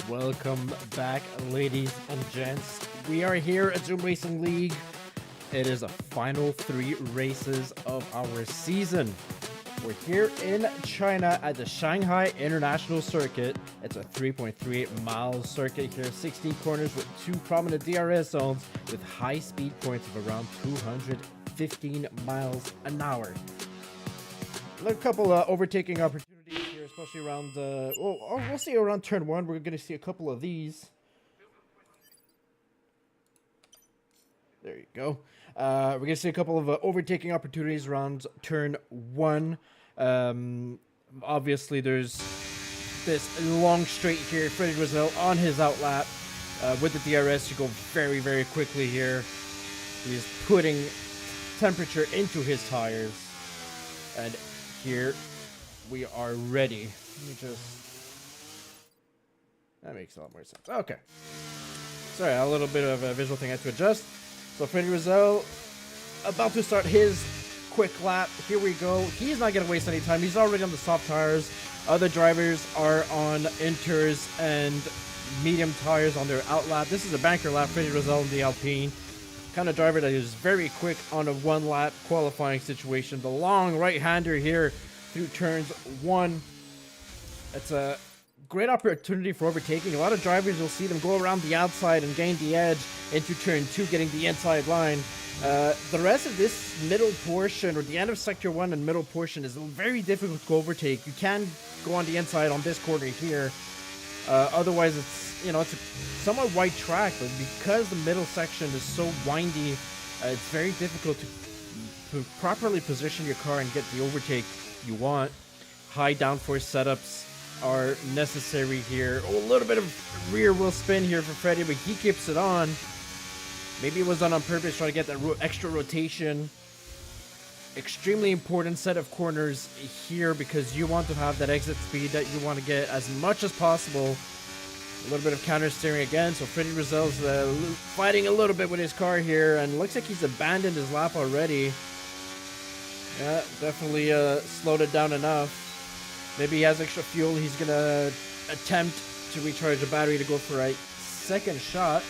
Welcome back, ladies and gents. We are here at Zoom Racing League. It is the final 3 races of our season. We're here in China at the Shanghai International Circuit. It's a 3.38 mile circuit here, 16 corners with 2 prominent DRS zones with high speed points of around 215 miles an hour. A couple overtaking opportunities here, especially around we'll see around turn 1. We're going to see a couple of these. There you go. We're going to see a couple of overtaking opportunities around turn 1. Obviously, there's this long straight here. Freddie Rizal on his outlap with the DRS to go very, very quickly here. He's putting temperature into his tires. And here we are ready. Let me just... That makes a lot more sense. Okay. Sorry, a little bit of a visual thing I had to adjust. So Freddie Rizal about to start his quick lap. Here we go. He's not going to waste any time. He's already on the soft tires. Other drivers are on inters and medium tires on their outlap. This is a banker lap. Freddie Rizal in the Alpine. Kind of driver that is very quick on a one-lap qualifying situation. The long right-hander here through turns 1. It's a great opportunity for overtaking. A lot of drivers, you'll see them go around the outside and gain the edge into turn 2, getting the inside line. The rest of this middle portion, or the end of sector 1 and middle portion, is very difficult to overtake. You can go on the inside on this corner here. Otherwise, it's a somewhat wide track, but because the middle section is so windy, it's very difficult to properly position your car and get the overtake you want. High downforce setups are necessary here. Oh, a little bit of rear wheel spin here for Freddie, but he keeps it on. Maybe it was done on purpose, trying to get that extra rotation. Extremely important set of corners here because you want to have that exit speed that you want to get as much as possible. A little bit of counter steering again, so Freddie Rizal's fighting a little bit with his car here, and looks like he's abandoned his lap already. Yeah, definitely slowed it down enough. Maybe he has extra fuel. He's gonna attempt to recharge the battery to go for a second shot.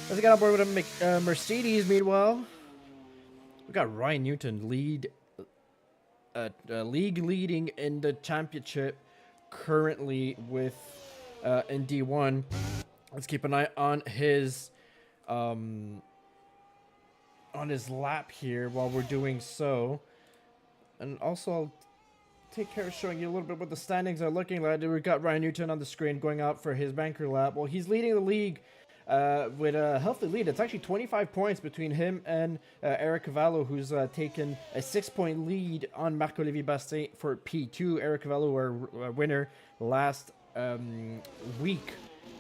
Let's get on board with a Mercedes. Meanwhile, we got Ryan Newton league leading in the championship currently with in D1. Let's keep an eye on his lap here while we're doing so, and also I'll take care of showing you a little bit what the standings are looking like. We've got Ryan Newton on the screen going out for his banker lap. Well, he's leading the league with a healthy lead. It's actually 25 points between him and Eric Cavallo, who's taken a 6-point lead on Marc-Olivier Bastin for P2. Eric Cavallo, our winner last week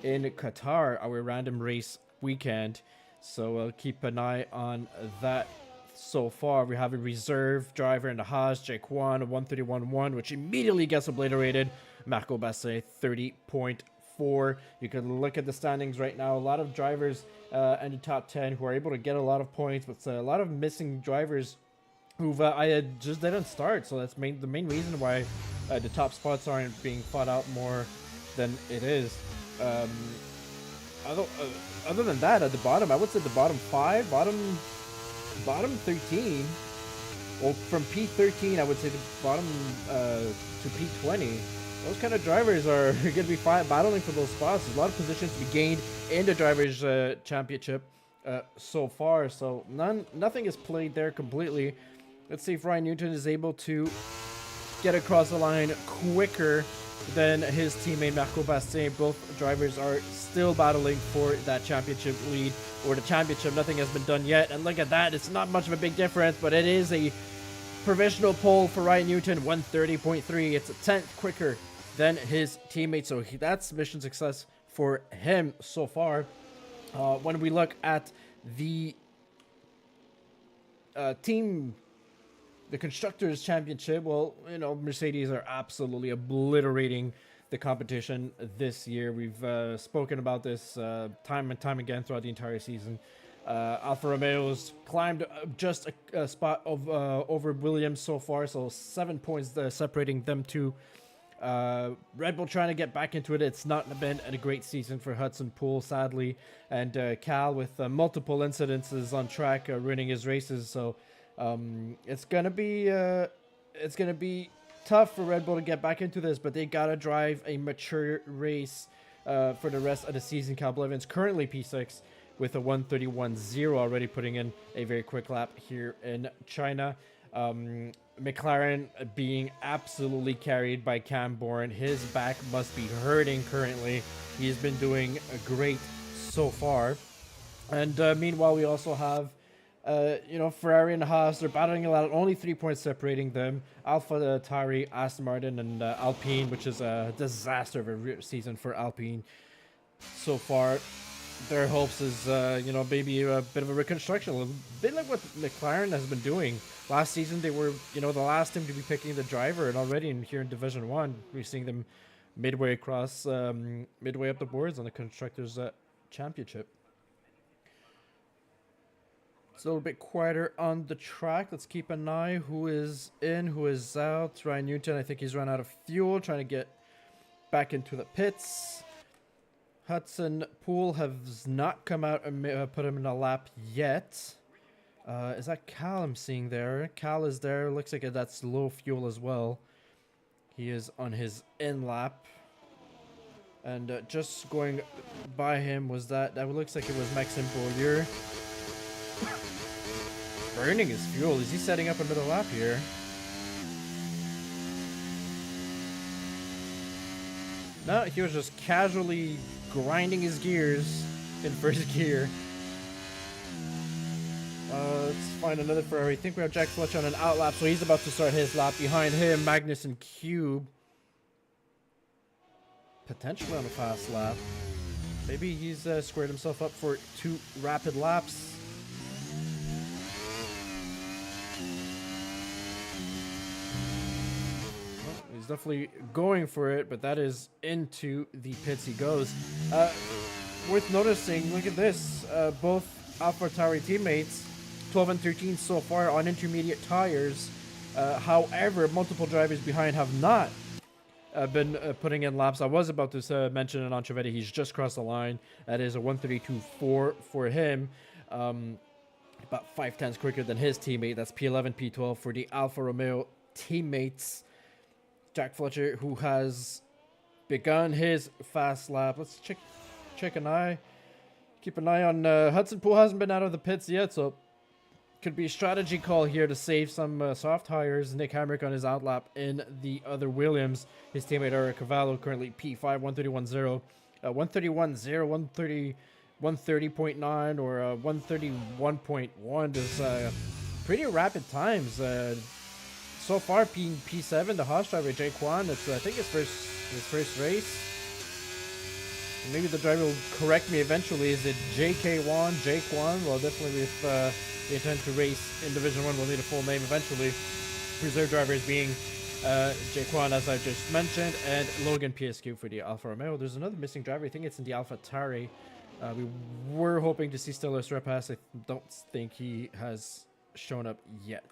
in Qatar, our random race weekend. So we'll keep an eye on that. So far, we have a reserve driver in the Haas, Jaquan, 131.1, which immediately gets obliterated. Marco Basset, 30.4. You can look at the standings right now. A lot of drivers in the top 10 who are able to get a lot of points, but a lot of missing drivers who just didn't start. So that's the main reason why the top spots aren't being fought out more than it is. Other than that, at the bottom, I would say the bottom 5, bottom 13, well, from P13, I would say the bottom to P20. Those kind of drivers are going to be battling for those spots. There's a lot of positions to be gained in the Drivers' Championship so far. So nothing is played there completely. Let's see if Ryan Newton is able to get across the line quicker than his teammate Marco Bastin. Both drivers are still battling for that championship lead, or the championship. Nothing has been done yet, and look at that. It's not much of a big difference, but it is a provisional pole for Ryan Newton, 130.3. It's a 10th quicker than his teammate, so that's mission success for him so far. When we look at the the Constructors' Championship, well, Mercedes are absolutely obliterating the competition this year. We've spoken about this time and time again throughout the entire season. Alfa Romeo's climbed just a spot of over Williams so far, so 7 points separating them two. Red Bull trying to get back into it. It's not been a great season for Hudson Poole, sadly, and Cal with multiple incidences on track ruining his races. So it's gonna be tough for Red Bull to get back into this, but they gotta drive a mature race for the rest of the season. Cal Blevins currently P6 with a 1:31.0, already putting in a very quick lap here in China. McLaren being absolutely carried by Cam Bourne. His back must be hurting currently. He's been doing great so far. And meanwhile, we also have Ferrari and Haas. They're battling a lot, only 3 points separating them. AlphaTauri, Aston Martin, and Alpine, which is a disaster of a season for Alpine so far. Their hopes is, maybe a bit of a reconstruction, a little bit like what McLaren has been doing. Last season, they were, the last team to be picking the driver, and already here in Division 1, we're seeing them midway up the boards on the Constructors' Championship. It's a little bit quieter on the track. Let's keep an eye who is in, who is out. Ryan Newton, I think he's run out of fuel, trying to get back into the pits. Hudson Poole has not come out and put him in a lap yet. Is that Cal I'm seeing there? Cal is there. Looks like that's low fuel as well. He is on his in lap. And just going by him was that looks like it was Maxime Beaulieu. Burning his fuel. Is he setting up a middle lap here? No, he was just casually grinding his gears in first gear. Let's find another Ferrari. I think we have Jack Fletcher on an out lap, so he's about to start his lap. Behind him, Magnussen Cube. Potentially on a fast lap. Maybe he's squared himself up for 2 rapid laps. He's definitely going for it, but that is into the pits he goes. Worth noticing, look at this. Both AlphaTauri teammates, 12 and 13 so far on intermediate tires. However, multiple drivers behind have not been putting in laps. I was about to mention it on Trivedi. He's just crossed the line. That is a 1:32.4 for him. About 5 tenths quicker than his teammate. That's P11, P12 for the Alfa Romeo teammates. Jack Fletcher, who has begun his fast lap. Let's check an eye. Keep an eye on Hudson Poole. Hasn't been out of the pits yet, so could be a strategy call here to save some soft tires. Nick Hamrick on his outlap in the other Williams. His teammate Eric Cavallo currently P5, 1:31.0. 1:31.0, 1:30.9, or 1:31.1 is pretty rapid times. So far, P7, the Haas driver, Jay Kwan, it's I think his first race. Maybe the driver will correct me eventually. Is it JK1, Jay Kwan? Well, definitely if they intend to race in Division 1, we'll need a full name eventually. Reserve drivers being Jay Kwan, as I just mentioned, and Logan PSQ for the Alfa Romeo. There's another missing driver. I think it's in the AlphaTauri. We were hoping to see Stella Strepas. I don't think he has shown up yet.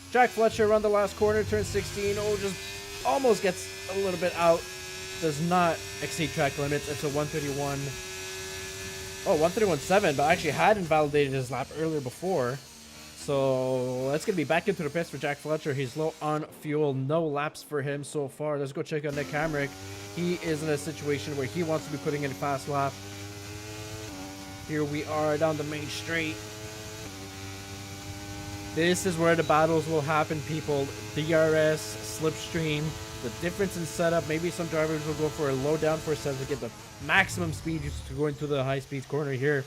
Jack Fletcher around the last corner, turn 16. Oh, just almost gets a little bit out. Does not exceed track limits. It's a 1:31. Oh, 1:31.7, but actually hadn't validated his lap earlier before. So that's going to be back into the pits for Jack Fletcher. He's low on fuel. No laps for him so far. Let's go check on Nick Hamrick. He is in a situation where he wants to be putting in a fast lap. Here we are down the main straight. This is where the battles will happen, people. DRS, slipstream, the difference in setup. Maybe some drivers will go for a low downforce setup to get the maximum speed to go into the high speed corner here.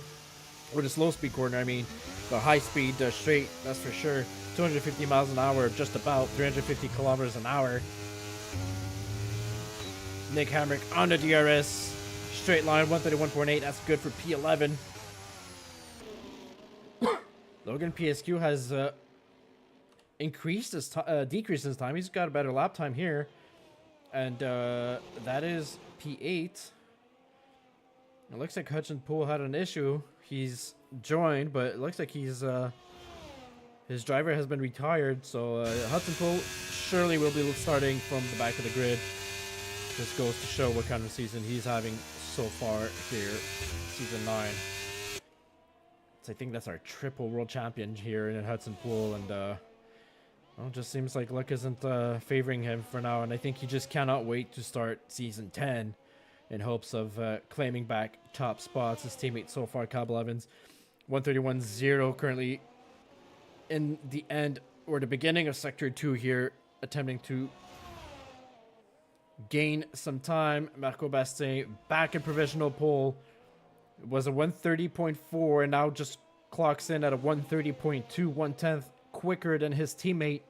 Or the slow speed corner, I mean. The high speed straight, that's for sure. 250 miles an hour, just about 350 kilometers an hour. Nick Hamrick on the DRS. Straight line, 131.8. That's good for P11. Logan PSQ has decreased his time. He's got a better lap time here. And that is P8. It looks like Hudson Poole had an issue. He's joined, but it looks like he's his driver has been retired. So Hudson Poole surely will be starting from the back of the grid. Just goes to show what kind of season he's having so far here, season 9. So I think that's our triple world champion here in Hudson Pool, and well, it just seems like luck isn't favoring him for now, and I think he just cannot wait to start season 10 in hopes of claiming back top spots. His teammate so far, Cal Blevins, 131.0, currently in the end or the beginning of Sector 2 here, attempting to gain some time. Marco Bastin back in provisional pole. It was a 130.4 and now just clocks in at a 130.2, 1/10 quicker than his teammate.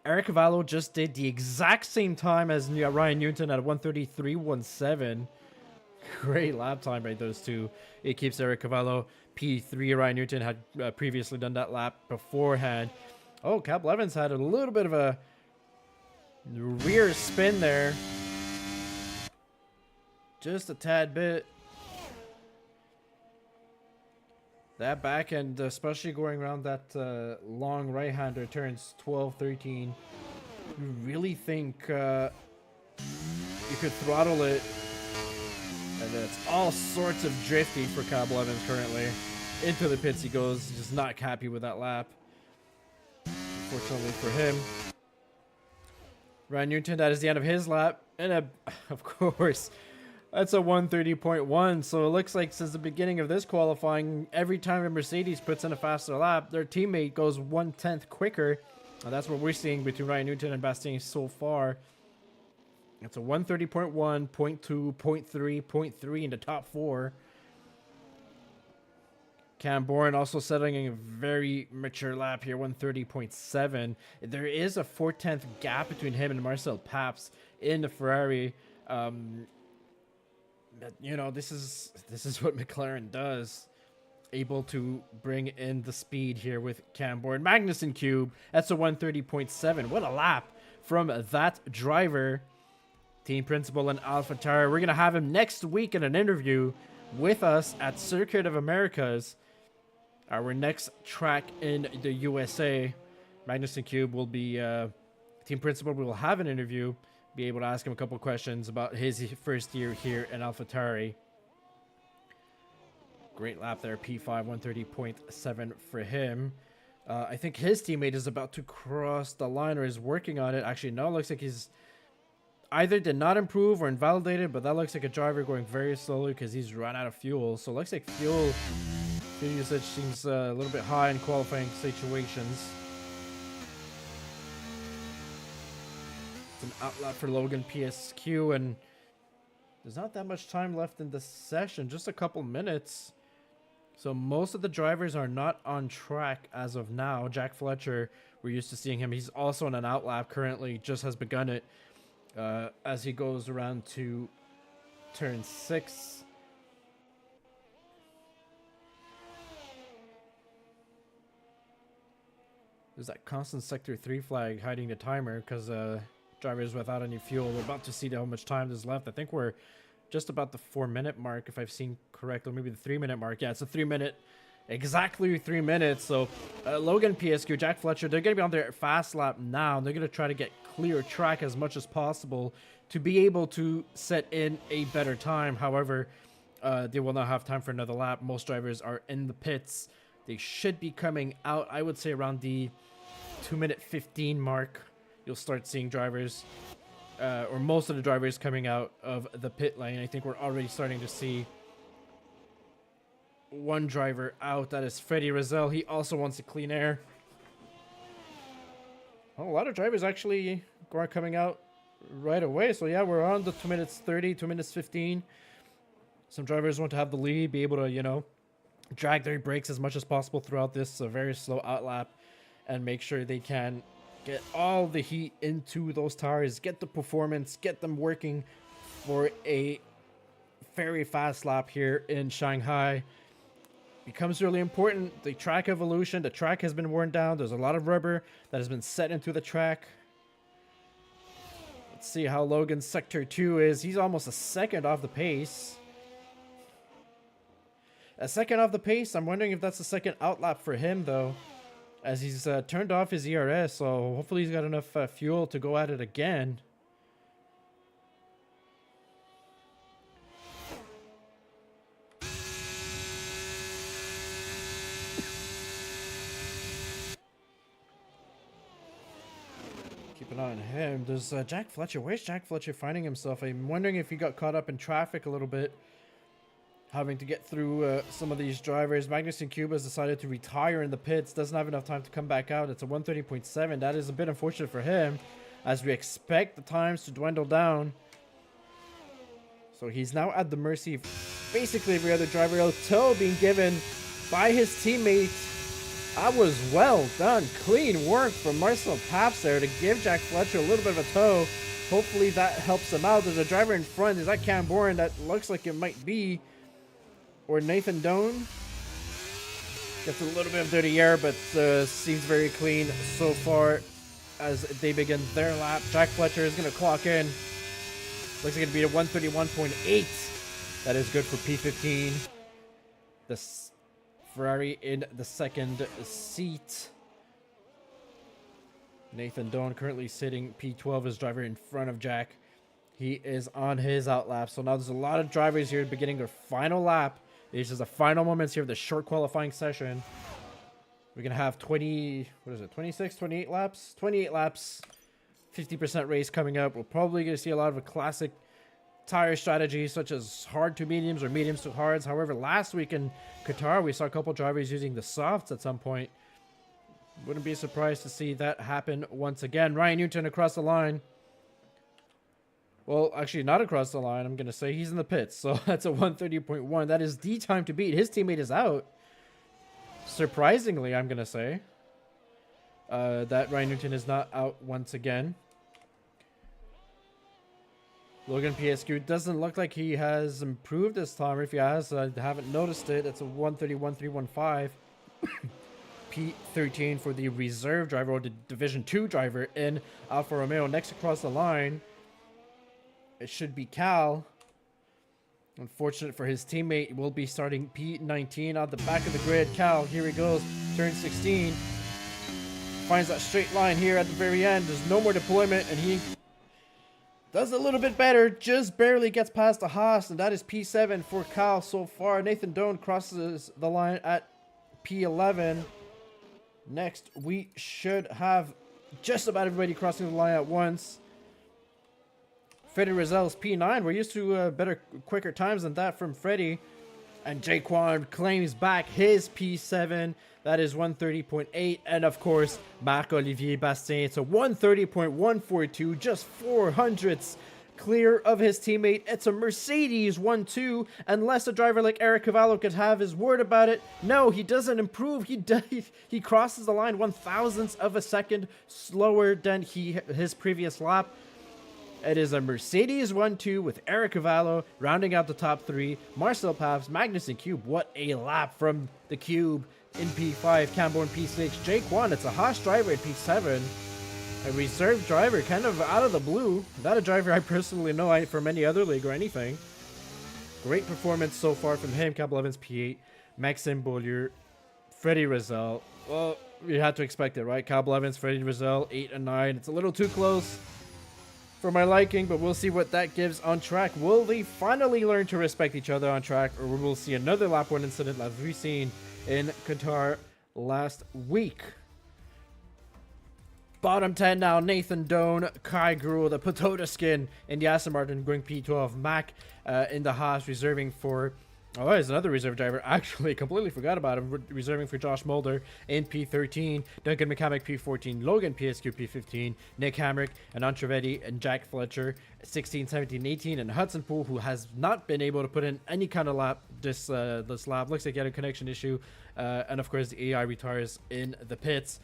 Eric Cavallo just did the exact same time as Ryan Newton at 133.17. Great lap time by those two. It keeps Eric Cavallo P3. Ryan Newton had previously done that lap beforehand. Oh, Cal Blevins had a little bit of a rear spin there. Just a tad bit. That back end, especially going around that long right-hander, turns 12, 13. You really think you could throttle it. And then it's all sorts of drifty for Cal Blevins currently. Into the pits he goes. He's just not happy with that lap. Unfortunately for him. Ryan Newton, that is the end of his lap. And of course, that's a 130.1. So it looks like since the beginning of this qualifying, every time a Mercedes puts in a faster lap, their teammate goes 1/10 quicker. And that's what we're seeing between Ryan Newton and Bastin so far. It's a 130.1, 0.2, 0.3, 0.3 in the top 4. Cam Bourne also settling a very mature lap here, 130.7. There is a 4/10 gap between him and Marcel Paps in the Ferrari. You know, this is what McLaren does. Able to bring in the speed here with Cam Bourne. Magnussen Cube, that's a 130.7. What a lap from that driver. Team principal in AlphaTauri. We're going to have him next week in an interview with us at Circuit of Americas. Our next track in the USA. Magnussen Cube will be team principal. We will have an interview. Be able to ask him a couple questions about his first year here in AlphaTauri. Great lap there. P5, 130.7 for him. I think his teammate is about to cross the line or is working on it. Actually, no, it looks like he's either did not improve or invalidated, but that looks like a driver going very slowly because he's run out of fuel. So it looks like fuel usage seems a little bit high in qualifying situations. It's an outlap for Logan PSQ, and there's not that much time left in the session, just a couple minutes. So most of the drivers are not on track as of now. Jack Fletcher, we're used to seeing him. He's also on an outlap currently, just has begun it. As he goes around to turn 6. There's that constant sector 3 flag hiding the timer because drivers without any fuel. We're about to see how much time is left. I think we're just about the 4-minute mark, if I've seen correctly. Maybe the 3-minute mark. Yeah, it's a 3-minute. Exactly 3 minutes. So Logan PSQ, Jack Fletcher, they're going to be on their fast lap now. They're going to try to get clear track as much as possible to be able to set in a better time. However, they will not have time for another lap. Most drivers are in the pits. They should be coming out, I would say, around the 2-minute 15 mark. You'll start seeing drivers, or most of the drivers coming out of the pit lane. I think we're already starting to see one driver out. That is Freddie Rizal. He also wants a clean air. Well, a lot of drivers actually are coming out right away. So yeah, we're on the 2 minutes 30, 2 minutes 15. Some drivers want to have the lead, be able to, you know, drag their brakes as much as possible throughout this very slow outlap and make sure they can get all the heat into those tires, get the performance, get them working for a very fast lap here in Shanghai. Becomes really important. The track evolution, the track has been worn down. There's a lot of rubber that has been set into the track. Let's see how Logan's Sector 2 is. He's almost a second off the pace. A second off the pace. I'm wondering if that's the second outlap for him, though. as he's turned off his ERS, so hopefully he's got enough fuel to go at it again. Keep an eye on him. There's Jack Fletcher. Where's Jack Fletcher finding himself? I'm wondering if he got caught up in traffic a little bit, having to get through some of these drivers. Magnussen Cube has decided to retire in the pits. Doesn't have enough time to come back out. It's a 130.7. That is a bit unfortunate for him, as we expect the times to dwindle down. So he's now at the mercy of basically every other driver. El tow being given by his teammates. That was well done. Clean work from Marcel Paps there to give Jack Fletcher a little bit of a tow. Hopefully that helps him out. There's a driver in front. Is that Cam Bourne? That looks like it might be. Or Nathan Doan. Gets a little bit of dirty air, but seems very clean so far as they begin their lap. Jack Fletcher is going to clock in. Looks like it's going to be a 131.8. That is good for P15. The Ferrari in the second seat. Nathan Doan currently sitting P12 as driver in front of Jack. He is on his out lap. So now there's a lot of drivers here beginning their final lap. This is the final moments here of the short qualifying session. We're going to have 28 laps? 28 laps, 50% race coming up. We're probably going to see a lot of a classic tire strategies such as hard to mediums or mediums to hards. However, last week in Qatar, we saw a couple drivers using the softs at some point. Wouldn't be surprised to see that happen once again. Ryan Newton across the line. Well, actually not across the line. I'm going to say he's in the pits. So that's a 130.1. That is the time to beat. His teammate is out. Surprisingly, I'm going to say. That Ryan Newton is not out once again. Logan PSQ doesn't look like he has improved this time. If he has, I haven't noticed it. It's a 131.315. P13 for the reserve driver, or the Division 2 driver in Alfa Romeo. Next across the line, it should be Cal. Unfortunate for his teammate, will be starting P19 out the back of the grid. Cal, here he goes, turn 16. Finds that straight line here at the very end. There's no more deployment, and he does a little bit better. Just barely gets past the Haas, and that is P7 for Cal so far. Nathan Doan crosses the line at P11. Next, we should have just about everybody crossing the line at once. Freddie Rizal's P9. We're used to better, quicker times than that from Freddie. And Jaquan claims back his P7. That is 130.8. And of course, Marc-Olivier Bastien. It's a 130.142. Just 400ths clear of his teammate. It's a Mercedes 1-2. Unless a driver like Eric Cavallo could have his word about it. No, he doesn't improve. He crosses the line 1,000th of a second slower than his previous lap. It is a Mercedes 1-2 with Eric Cavallo rounding out the top three. Marcel Paps, Magnussen Cube. What a lap from the Cube in P5. Camborne P6. Jake Wan, it's a Haas driver at P7. A reserve driver, kind of out of the blue. Not a driver I personally know from any other league or anything. Great performance so far from him. Cab Evans P8. Maxime Beaulieu. Freddie Rizal. Well, you had to expect it, right? Cab Evans, Freddie Rizal, 8 and 9. It's a little too close for my liking, but we'll see what that gives on track. Will they finally learn to respect each other on track, or we will see another lap 1 incident like we've seen in Qatar last week? Bottom 10 now, Nathan Doan, Kai Grue, the Potoda skin, and Aston Martin going P12. Mac in the Haas reserving for... Oh, there's another reserve driver. Actually, completely forgot about him. Reserving for Josh Mulder in P13. Duncan McCormick P14. Logan PSQ P15. Nick Hamrick and Antrovetti and Jack Fletcher 16, 17, 18. And Hudson Poole, who has not been able to put in any kind of lap this lap. Looks like he had a connection issue. And of course, the AI retires in the pits.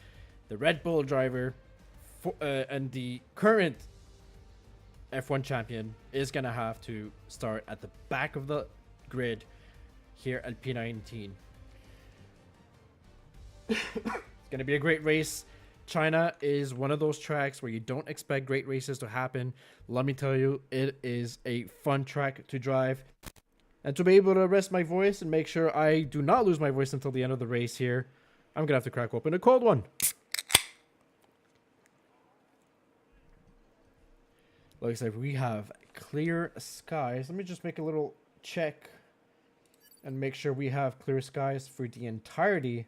The Red Bull driver and the current F1 champion is going to have to start at the back of the grid here at P19. It's going to be a great race. China is one of those tracks where you don't expect great races to happen. Let me tell you, it is a fun track to drive. And to be able to rest my voice and make sure I do not lose my voice until the end of the race here, I'm gonna have to crack open a cold one. Looks like we have clear skies. Let me just make a little check and make sure we have clear skies for the entirety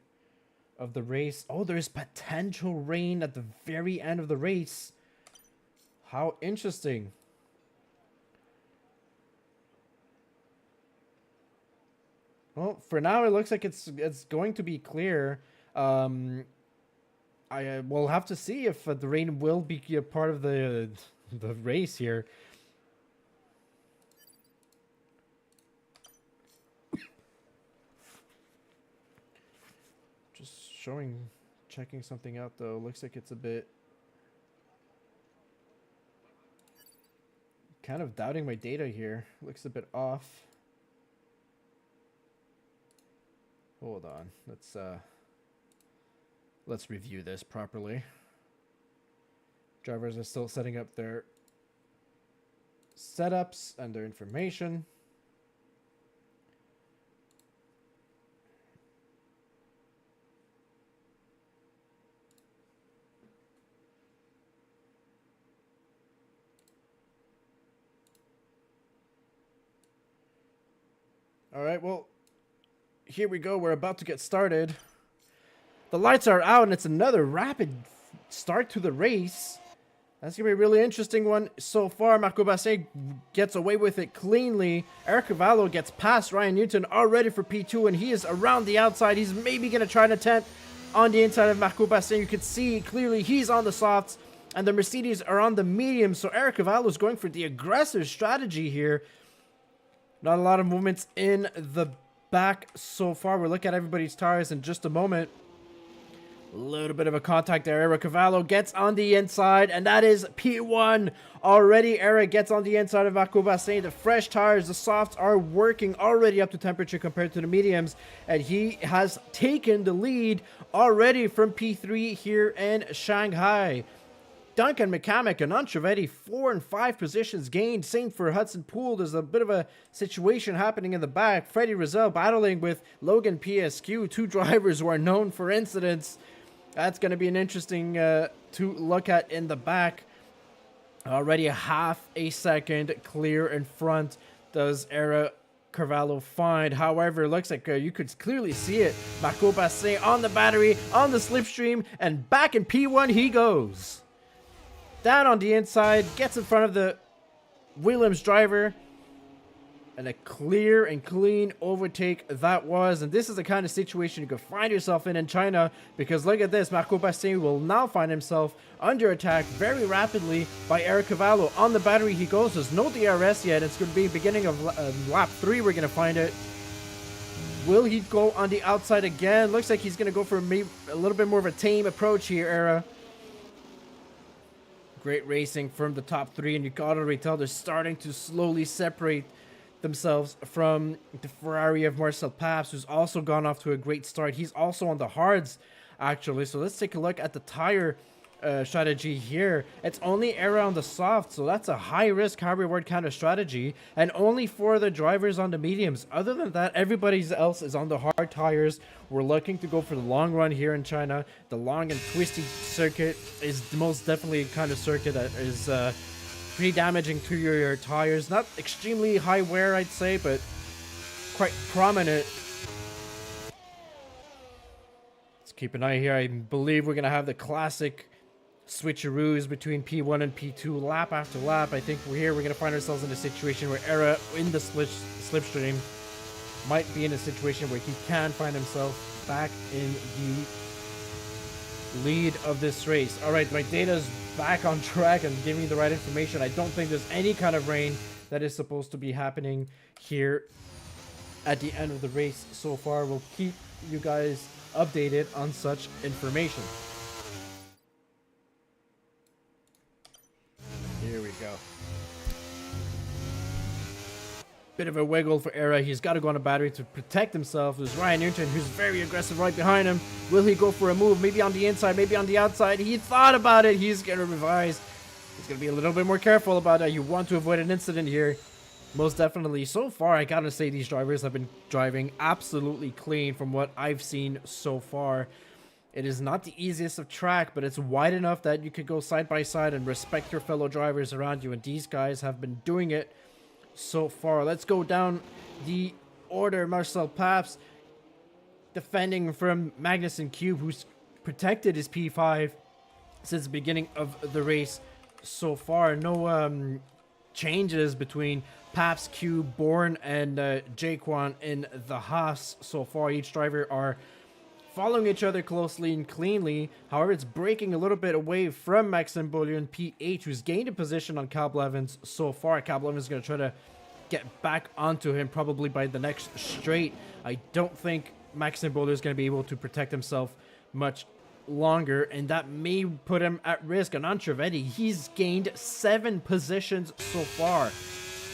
of the race. Oh, there's potential rain at the very end of the race. How interesting. Well, for now, it looks like it's going to be clear. I will have to see if the rain will be a part of the race here. Just checking something out though. Looks like it's a bit kind of doubting my data here. Looks a bit off. Hold on. Let's review this properly. Drivers are still setting up their setups and their information. All right, well, here we go. We're about to get started. The lights are out, and it's another rapid start to the race. That's going to be a really interesting one. So far, Marco Basset gets away with it cleanly. Eric Cavallo gets past Ryan Newton already for P2, and he is around the outside. He's maybe going to try an attempt on the inside of Marco Basset. You can see clearly he's on the softs, and the Mercedes are on the mediums. So Eric Cavallo is going for the aggressive strategy here. Not a lot of movements in the back so far. We'll look at everybody's tires in just a moment. A little bit of a contact there. Eric Cavallo gets on the inside, and that is P1. Already, Eric gets on the inside of Marco Basset. The fresh tires, the softs are working already up to temperature compared to the mediums, and he has taken the lead already from P3 here in Shanghai. Duncan McCamick and Antrovetti, 4 and 5 positions gained. Same for Hudson Poole. There's a bit of a situation happening in the back. Freddie Rizal battling with Logan PSQ, two drivers who are known for incidents. That's going to be an interesting to look at in the back. Already a half a second clear in front does Eric Cavallo find. However, it looks like you could clearly see it. Marco Basset on the battery, on the slipstream, and back in P1 he goes. Down on the inside, gets in front of the Williams driver, and a clear and clean overtake that was. And this is the kind of situation you could find yourself in China, because look at this, Marco Basset will now find himself under attack very rapidly by Eric Cavallo. On the battery he goes. There's no DRS yet. It's going to be beginning of lap 3 we're going to find it. Will he go on the outside again? Looks like he's going to go for maybe a little bit more of a tame approach here, Era. Great racing from the top 3, and you can already tell they're starting to slowly separate themselves from the Ferrari of Marcel Paps, who's also gone off to a great start. He's also on the hards, actually. So let's take a look at the tire strategy here. It's only Era on the soft, so that's a high-risk, high-reward kind of strategy, and only 4 of the drivers on the mediums. Other than that, everybody else is on the hard tires. We're looking to go for the long run here in China. The long and twisty circuit is most definitely a kind of circuit that is pretty damaging to your tires. Not extremely high wear, I'd say, but quite prominent. Let's keep an eye here. I believe we're going to have the classic switcheroos between P1 and P2 lap after lap. I think we're going to find ourselves in a situation where Era in the slipstream might be in a situation where he can find himself back in the lead of this race. All right, my data's back on track and giving me the right information. I don't think there's any kind of rain that is supposed to be happening here at the end of the race so far. We'll keep you guys updated on such information. Here we go. Bit of a wiggle for Era. He's got to go on a battery to protect himself. There's Ryan Newton, who's very aggressive right behind him. Will he go for a move? Maybe on the inside, maybe on the outside. He thought about it. He's going to revise. He's going to be a little bit more careful about that. You want to avoid an incident here. Most definitely. So far, I got to say these drivers have been driving absolutely clean from what I've seen so far. It is not the easiest of track, but it's wide enough that you could go side by side and respect your fellow drivers around you, and these guys have been doing it so far. Let's go down the order. Marcel Paps defending from Magnussen Cube, who's protected his P5 since the beginning of the race so far. No changes between Paps, Cube, Bourne, and Jaquan in the Haas so far. Each driver are following each other closely and cleanly. However, it's breaking a little bit away from Maxime Beaulieu and P8, who's gained a position on Cal Blevins so far. Cal Blevins is going to try to get back onto him probably by the next straight. I don't think Maxime Beaulieu is going to be able to protect himself much longer, and that may put him at risk. And on Trivedi, he's gained 7 positions so far.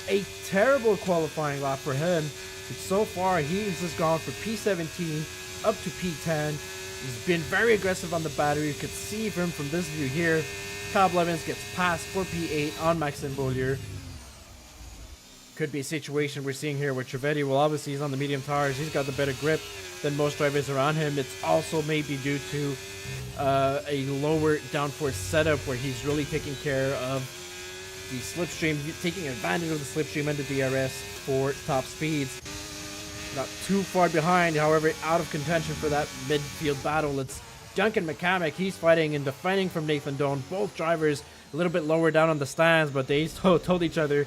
A terrible qualifying lap for him. But so far, he's just gone from P17 up to P10. He's been very aggressive on the battery. You could see him from this view here. Cal Blevins gets passed for P8 on Maxime Beaulieu. Could be a situation we're seeing here where Trivedi, well, obviously he's on the medium tires. He's got the better grip than most drivers around him. It's also maybe due to a lower downforce setup where he's really taking care of the slipstream, taking advantage of the slipstream and the DRS for top speeds. Not too far behind, however, out of contention for that midfield battle. It's Duncan McCamick. He's fighting and defending from Nathan Doan. Both drivers a little bit lower down on the stands, but they told each other,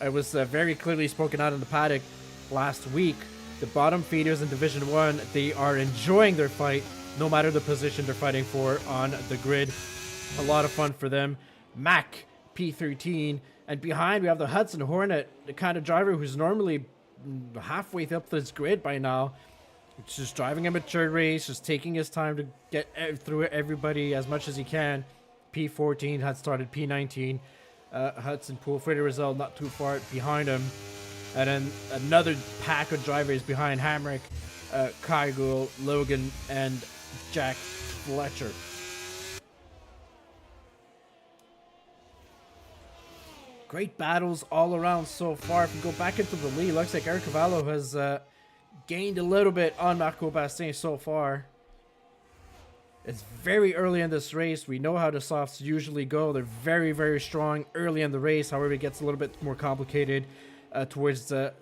it was very clearly spoken out in the paddock last week. The bottom feeders in Division 1, they are enjoying their fight, no matter the position they're fighting for on the grid. A lot of fun for them. Mac, P13, and behind we have the Hudson Hornet, the kind of driver who's normally halfway up this grid by now. It's just driving a mature race, just taking his time to get through everybody as much as he can. P14 had started P19. Hudson Pool, Freddie Rizal not too far behind him. And then another pack of drivers behind Hamrick, Kai Gould, Logan, and Jack Fletcher. Great battles all around so far. If we go back into the lead, looks like Eric Cavallo has gained a little bit on Marco Bastin so far. It's very early in this race. We know how the softs usually go. They're very, very strong early in the race. However, it gets a little bit more complicated towards the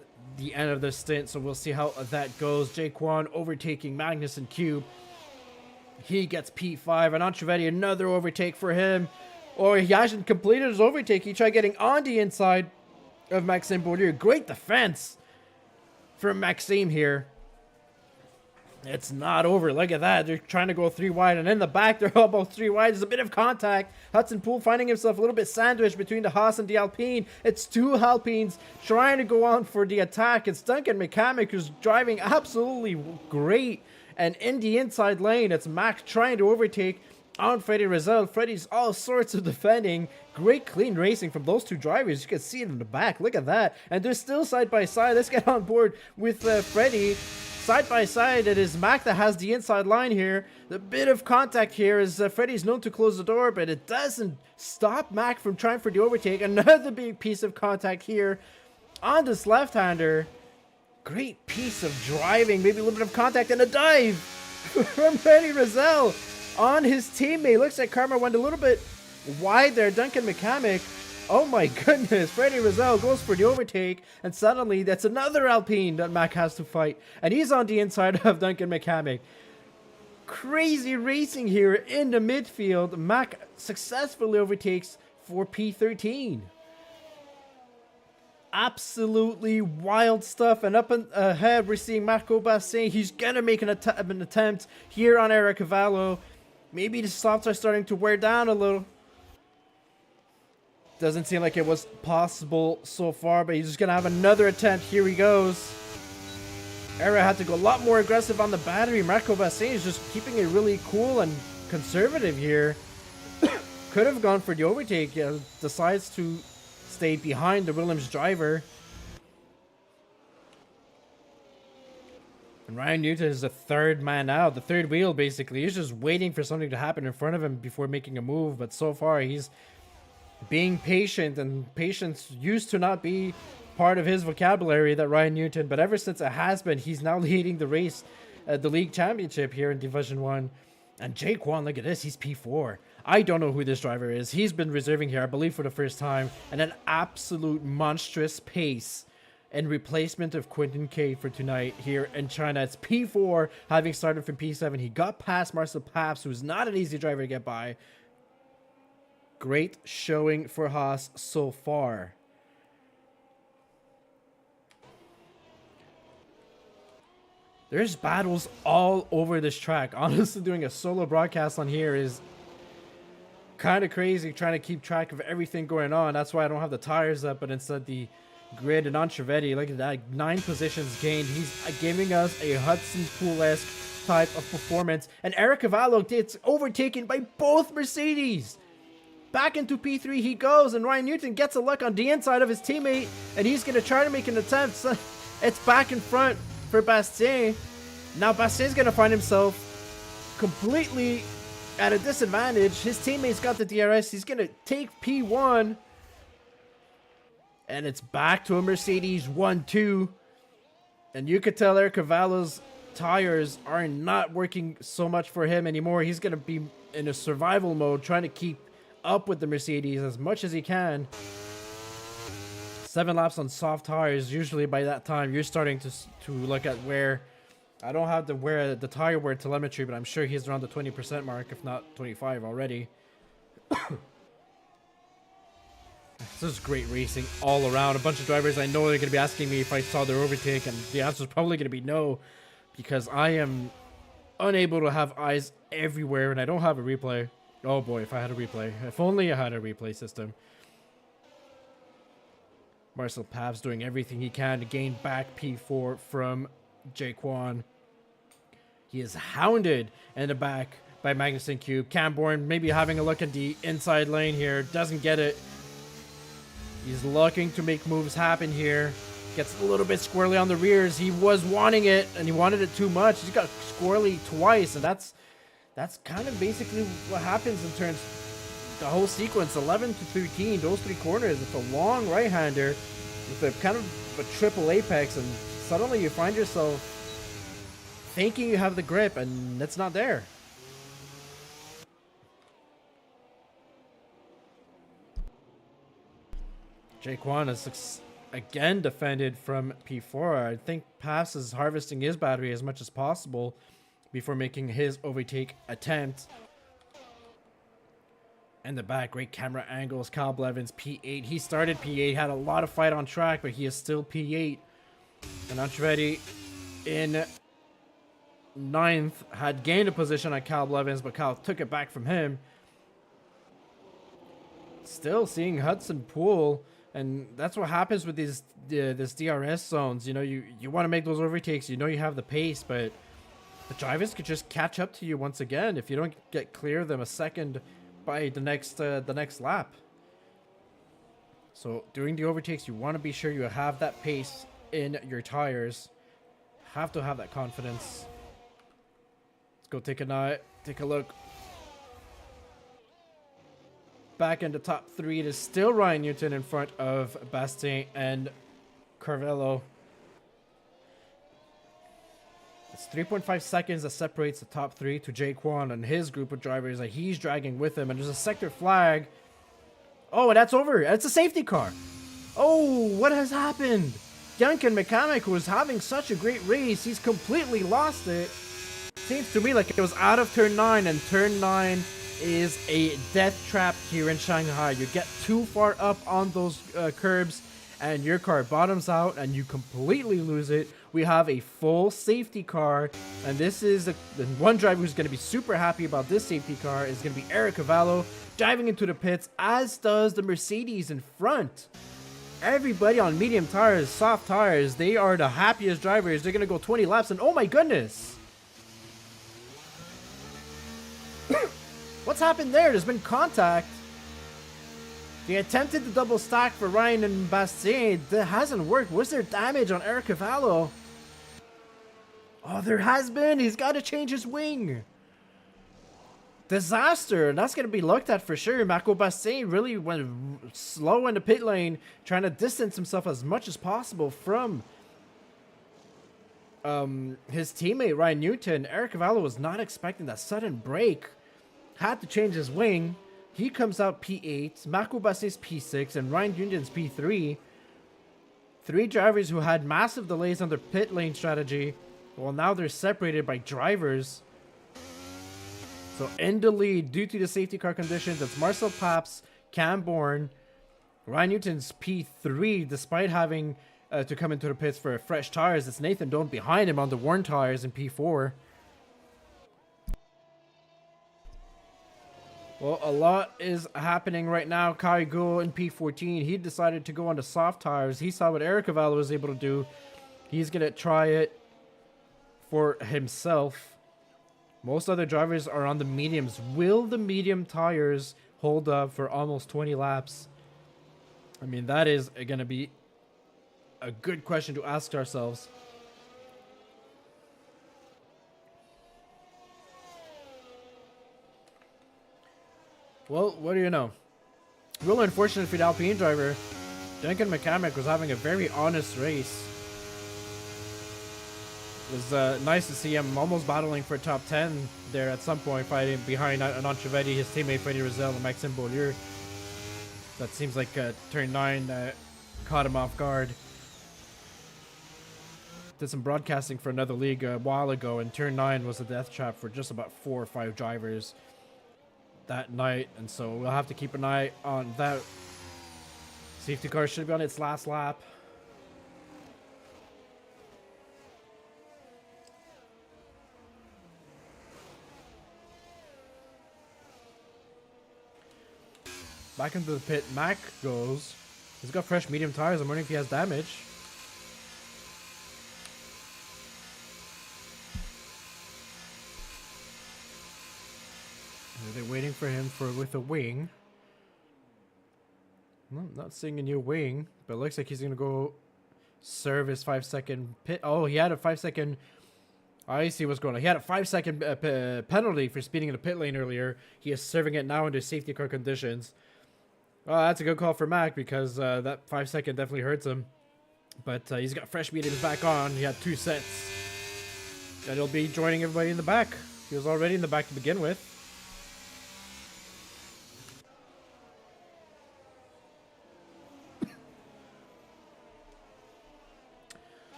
end of the stint. So we'll see how that goes. Jaquan overtaking Magnussen Cube. He gets P5. And on Trivedi, another overtake for him. Or he hasn't completed his overtake. He tried getting on the inside of Maxime Beaulieu. Great defense from Maxime here. It's not over. Look at that. They're trying to go 3 wide. And in the back, they're almost 3 wide. There's a bit of contact. Hudson Pool finding himself a little bit sandwiched between the Haas and the Alpine. It's 2 Alpines trying to go on for the attack. It's Duncan McCamick who's driving absolutely great. And in the inside lane, it's Max trying to overtake on Freddie Rizal. Freddie's all sorts of defending. Great clean racing from those 2 drivers. You can see it in the back. Look at that. And they're still side by side. Let's get on board with Freddie. Side by side, it is Mac that has the inside line here. The bit of contact here is Freddie's known to close the door, but it doesn't stop Mac from trying for the overtake. Another big piece of contact here on this left-hander. Great piece of driving. Maybe a little bit of contact and a dive from Freddie Rizal on his teammate. Looks like Karma went a little bit wide there. Duncan McCamick. Oh my goodness. Freddie Rizal goes for the overtake. And suddenly that's another Alpine that Mac has to fight. And he's on the inside of Duncan McCamick. Crazy racing here in the midfield. Mac successfully overtakes for P13. Absolutely wild stuff. And up ahead, we're seeing Marco Bastin. He's going to make an attempt here on Eric Cavallo. Maybe the softs are starting to wear down a little. Doesn't seem like it was possible so far, but he's just going to have another attempt. Here he goes. Era had to go a lot more aggressive on the battery. Marco Bastin is just keeping it really cool and conservative here. Could have gone for the overtake. Decides to stay behind the Williams driver. And Ryan Newton is the 3rd man out, the 3rd wheel basically. He's just waiting for something to happen in front of him before making a move. But so far he's being patient, and patience used to not be part of his vocabulary, that Ryan Newton, but ever since it has been, he's now leading the race, the league championship here in Division 1. And Jaquan, look at this, he's P4. I don't know who this driver is. He's been reserving here, I believe, for the first time. And an absolute monstrous pace in replacement of Quinton K for tonight here in China. It's P4, having started from P7. He got past Marcel Paps, who's not an easy driver to get by. Great showing for Haas so far. There's battles all over this track. Honestly, doing a solo broadcast on here is kind of crazy, trying to keep track of everything going on. That's why I don't have the tires up, but instead the grid. And Entrevetti, look at that, 9 positions gained. He's giving us a Hudson Pool-esque type of performance. And Eric Cavallo gets overtaken by both Mercedes. Back into P3 he goes, and Ryan Newton gets a look on the inside of his teammate, and he's going to try to make an attempt. So it's back in front for Bastien. Now Bastien's going to find himself completely at a disadvantage. His teammate's got the DRS. He's going to take P1. And it's back to a Mercedes 1-2. And you could tell Eric Cavallo's tires are not working so much for him anymore. He's going to be in a survival mode, trying to keep up with the Mercedes as much as he can. 7 laps on soft tires. Usually by that time, you're starting to look at where... I don't have the tire wear telemetry, but I'm sure he's around the 20% mark, if not 25 already. This is great racing all around. A bunch of drivers I know they're going to be asking me if I saw their overtake, and the answer is probably going to be no, because I am unable to have eyes everywhere, and I don't have a replay. Oh boy, if I had a replay. If only I had a replay system. Marcel Paps doing everything he can to gain back P4 from Jaquan. He is hounded in the back by Magnussen Cube. Camborn maybe having a look at the inside lane here. Doesn't get it. He's looking to make moves happen here. Gets a little bit squirrely on the rears. He was wanting it, and he wanted it too much. He's got squirrely twice, and that's kind of basically what happens in turns. The whole sequence, 11 to 13, those 3 corners. It's a long right-hander with a kind of a triple apex, and suddenly you find yourself thinking you have the grip, and it's not there. Jaquan is again defended from P4. I think Paps is harvesting his battery as much as possible before making his overtake attempt. In the back, great camera angles. Kyle Blevins, P8. He started P8, had a lot of fight on track, but he is still P8. And Entrevetti in 9th had gained a position on Kyle Blevins, but Kyle took it back from him. Still seeing Hudson Pool, and that's what happens with these this DRS zones. You know, you want to make those overtakes. You know you have the pace, but the drivers could just catch up to you once again if you don't get clear of them a second by the next lap. So during the overtakes, you want to be sure you have that pace in your tires. Have to have that confidence. Let's go take a look. Back in the top 3, it is still Ryan Newton in front of Bastien and Carvello. It's 3.5 seconds that separates the top 3 to Jaquan and his group of drivers that he's dragging with him. And there's a sector flag. Oh, and that's over. It's a safety car. Oh, what has happened? Duncan Mechanic, who was having such a great race, he's completely lost it. Seems to me like it was out of turn 9, and turn 9 is a death trap here in Shanghai. You get too far up on those curbs, and your car bottoms out, and you completely lose it. We have a full safety car, and this is the one driver who's going to be super happy about this safety car is going to be Eric Cavallo, diving into the pits, as does the Mercedes in front. Everybody on medium tires, soft tires, they are the happiest drivers. They're going to go 20 laps, and oh my goodness! What's happened there? There's been contact. They attempted the double stack for Ryan and Bastien. That hasn't worked. Was there damage on Eric Cavallo? Oh, there has been. He's got to change his wing. Disaster. That's going to be looked at for sure. Marco Bastien really went slow in the pit lane, trying to distance himself as much as possible from his teammate Ryan Newton, Eric Cavallo was not expecting that sudden break. Had to change his wing. He comes out P8, Mako Basse's P6, and Ryan Newton's P3. Three drivers who had massive delays on their pit lane strategy. Well, now they're separated by drivers. So in the lead, due to the safety car conditions, it's Marcel Paps, Cam Bourne, Ryan Newton's P3, despite having to come into the pits for fresh tires. It's Nathan Doan behind him on the worn tires in P4. Well, a lot is happening right now. Kai Guo in P14, he decided to go on the soft tires. He saw what Eric Cavallo was able to do. He's going to try it for himself. Most other drivers are on the mediums. Will the medium tires hold up for almost 20 laps? I mean, that is going to be a good question to ask ourselves. Well, what do you know? Really unfortunate for the Alpine driver. Duncan McCormick was having a very honest race. It was nice to see him almost battling for top 10 there at some point, fighting behind Anand Trivedi, his teammate Freddie Rizal, and Maxime Beaulieu. That seems like turn 9 caught him off guard. Did some broadcasting for another league a while ago, and turn 9 was a death trap for just about 4 or 5 drivers that night, and so we'll have to keep an eye on that. Safety car should be on its last lap. Back into the pit, Mac goes. He's got fresh medium tires. I'm wondering if he has damage. Are they waiting for him with a wing? No, not seeing a new wing, but it looks like he's gonna go serve his 5-second pit. Oh, he had a 5-second. I see what's going on. He had a 5-second penalty for speeding in the pit lane earlier. He is serving it now under safety car conditions. Oh, that's a good call for Mac, because that 5-second definitely hurts him. But he's got fresh mediums back on. He had 2 sets. And he'll be joining everybody in the back. He was already in the back to begin with.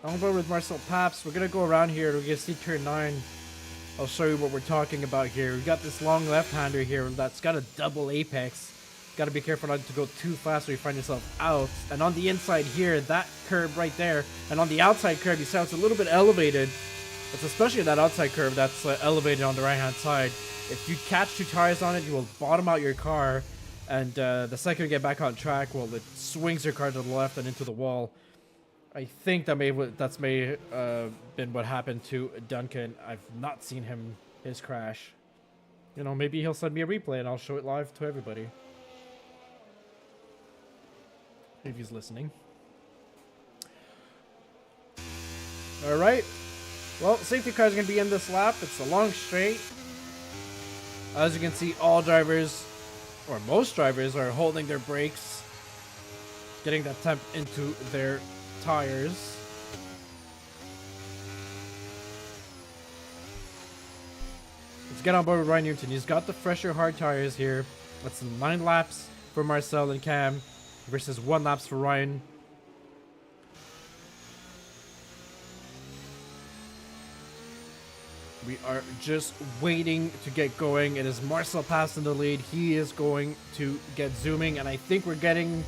I'll go with Marcel Paps. We're going to go around here. We're going to see turn 9. I'll show you what we're talking about here. We've got this long left-hander here that's got a double apex. Got to be careful not to go too fast or you find yourself out. And on the inside here, that curb right there, and on the outside curb, you see it's a little bit elevated. It's especially that outside curve that's elevated on the right-hand side. If you catch 2 tires on it, you will bottom out your car. And the second you get back on track, well, it swings your car to the left and into the wall. I think that that's may been what happened to Duncan. I've not seen his crash. You know, maybe he'll send me a replay and I'll show it live to everybody. If he's listening. All right. Well, safety car is going to be in this lap. It's a long straight. As you can see, all drivers, or most drivers, are holding their brakes, getting that temp into their tires. Let's get on board with Ryan Newton. He's got the fresher hard tires here. That's 9 laps for Marcel and Cam versus 1 laps for Ryan. We are just waiting to get going. It is Marcel Paps in the lead. He is going to get zooming, and I think we're getting...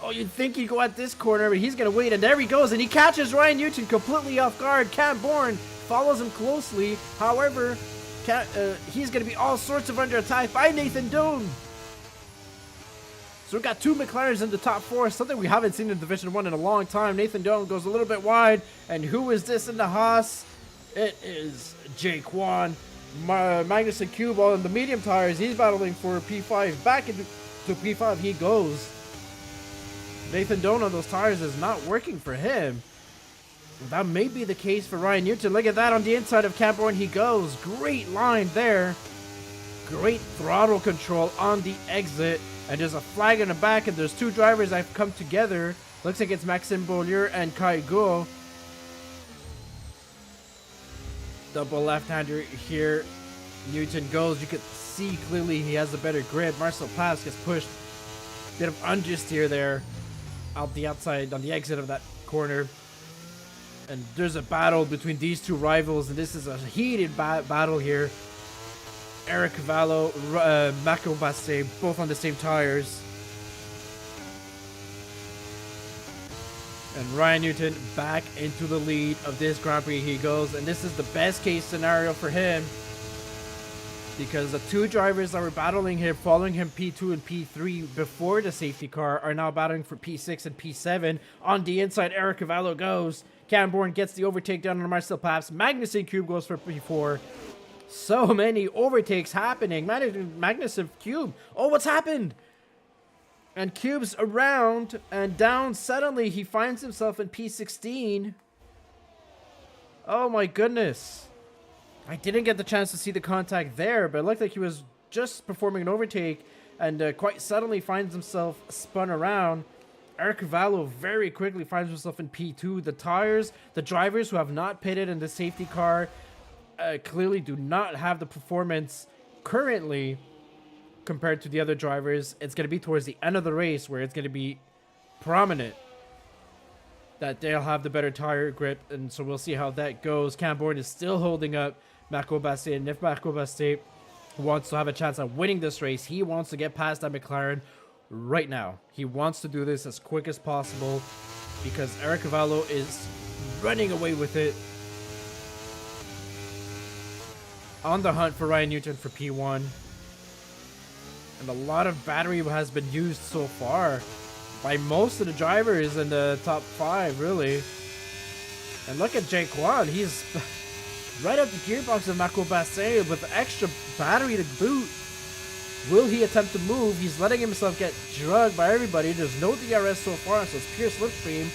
Oh, you'd think he'd go at this corner, but he's going to wait, and there he goes, and he catches Ryan Newton completely off guard. Cam Bourne follows him closely. However, he's going to be all sorts of under attack by Nathan Doan. So we've got 2 McLarens in the top 4, something we haven't seen in Division 1 in a long time. Nathan Doan goes a little bit wide, and who is this in the Haas? It is Jake Wan. Magnussen Cube on the medium tires. He's battling for P5. Back into P5 he goes. Nathan Doan on those tires is not working for him. That may be the case for Ryan Newton. Look at that on the inside of Cam Bourne he goes. Great line there. Great throttle control on the exit. And there's a flag in the back, and there's 2 drivers that have come together. Looks like it's Maxime Beaulieu and Kai Guo. Double left-hander here. Newton goes. You could see clearly he has a better grip. Marcel Pass gets pushed. Bit of understeer there out the outside on the exit of that corner. And there's a battle between these two rivals, and this is a heated battle here. Eric Cavallo, Marco Basset, both on the same tires. And Ryan Newton back into the lead of this Grand Prix he goes. And this is the best case scenario for him, because the two drivers that were battling him, following him P2 and P3 before the safety car, are now battling for P6 and P7. On the inside, Eric Cavallo goes. Cam Bourne gets the overtake down on Marcel Paps. Magnussen Cube goes for P4. So many overtakes happening. Magnussen Cube. Oh, what's happened? And Cube's around and down. Suddenly, he finds himself in P16. Oh my goodness. I didn't get the chance to see the contact there, but it looked like he was just performing an overtake and quite suddenly finds himself spun around. Eric Cavallo very quickly finds himself in P2. The tires, the drivers who have not pitted in the safety car clearly do not have the performance currently compared to the other drivers. It's going to be towards the end of the race where it's going to be prominent that they'll have the better tire grip, and so we'll see how that goes. Cam Bourne is still holding up Marco Basset, and if Marco Basset wants to have a chance at winning this race, he wants to get past that McLaren right now. He wants to do this as quick as possible because Eric Cavallo is running away with it. On the hunt for Ryan Newton for P1. And a lot of battery has been used so far by most of the drivers in the top 5, really. And look at Jaquan. He's right at the gearbox of Marco Basset with extra battery to boot. Will he attempt to move? He's letting himself get drugged by everybody. There's no DRS so far, so it's pure slipstream.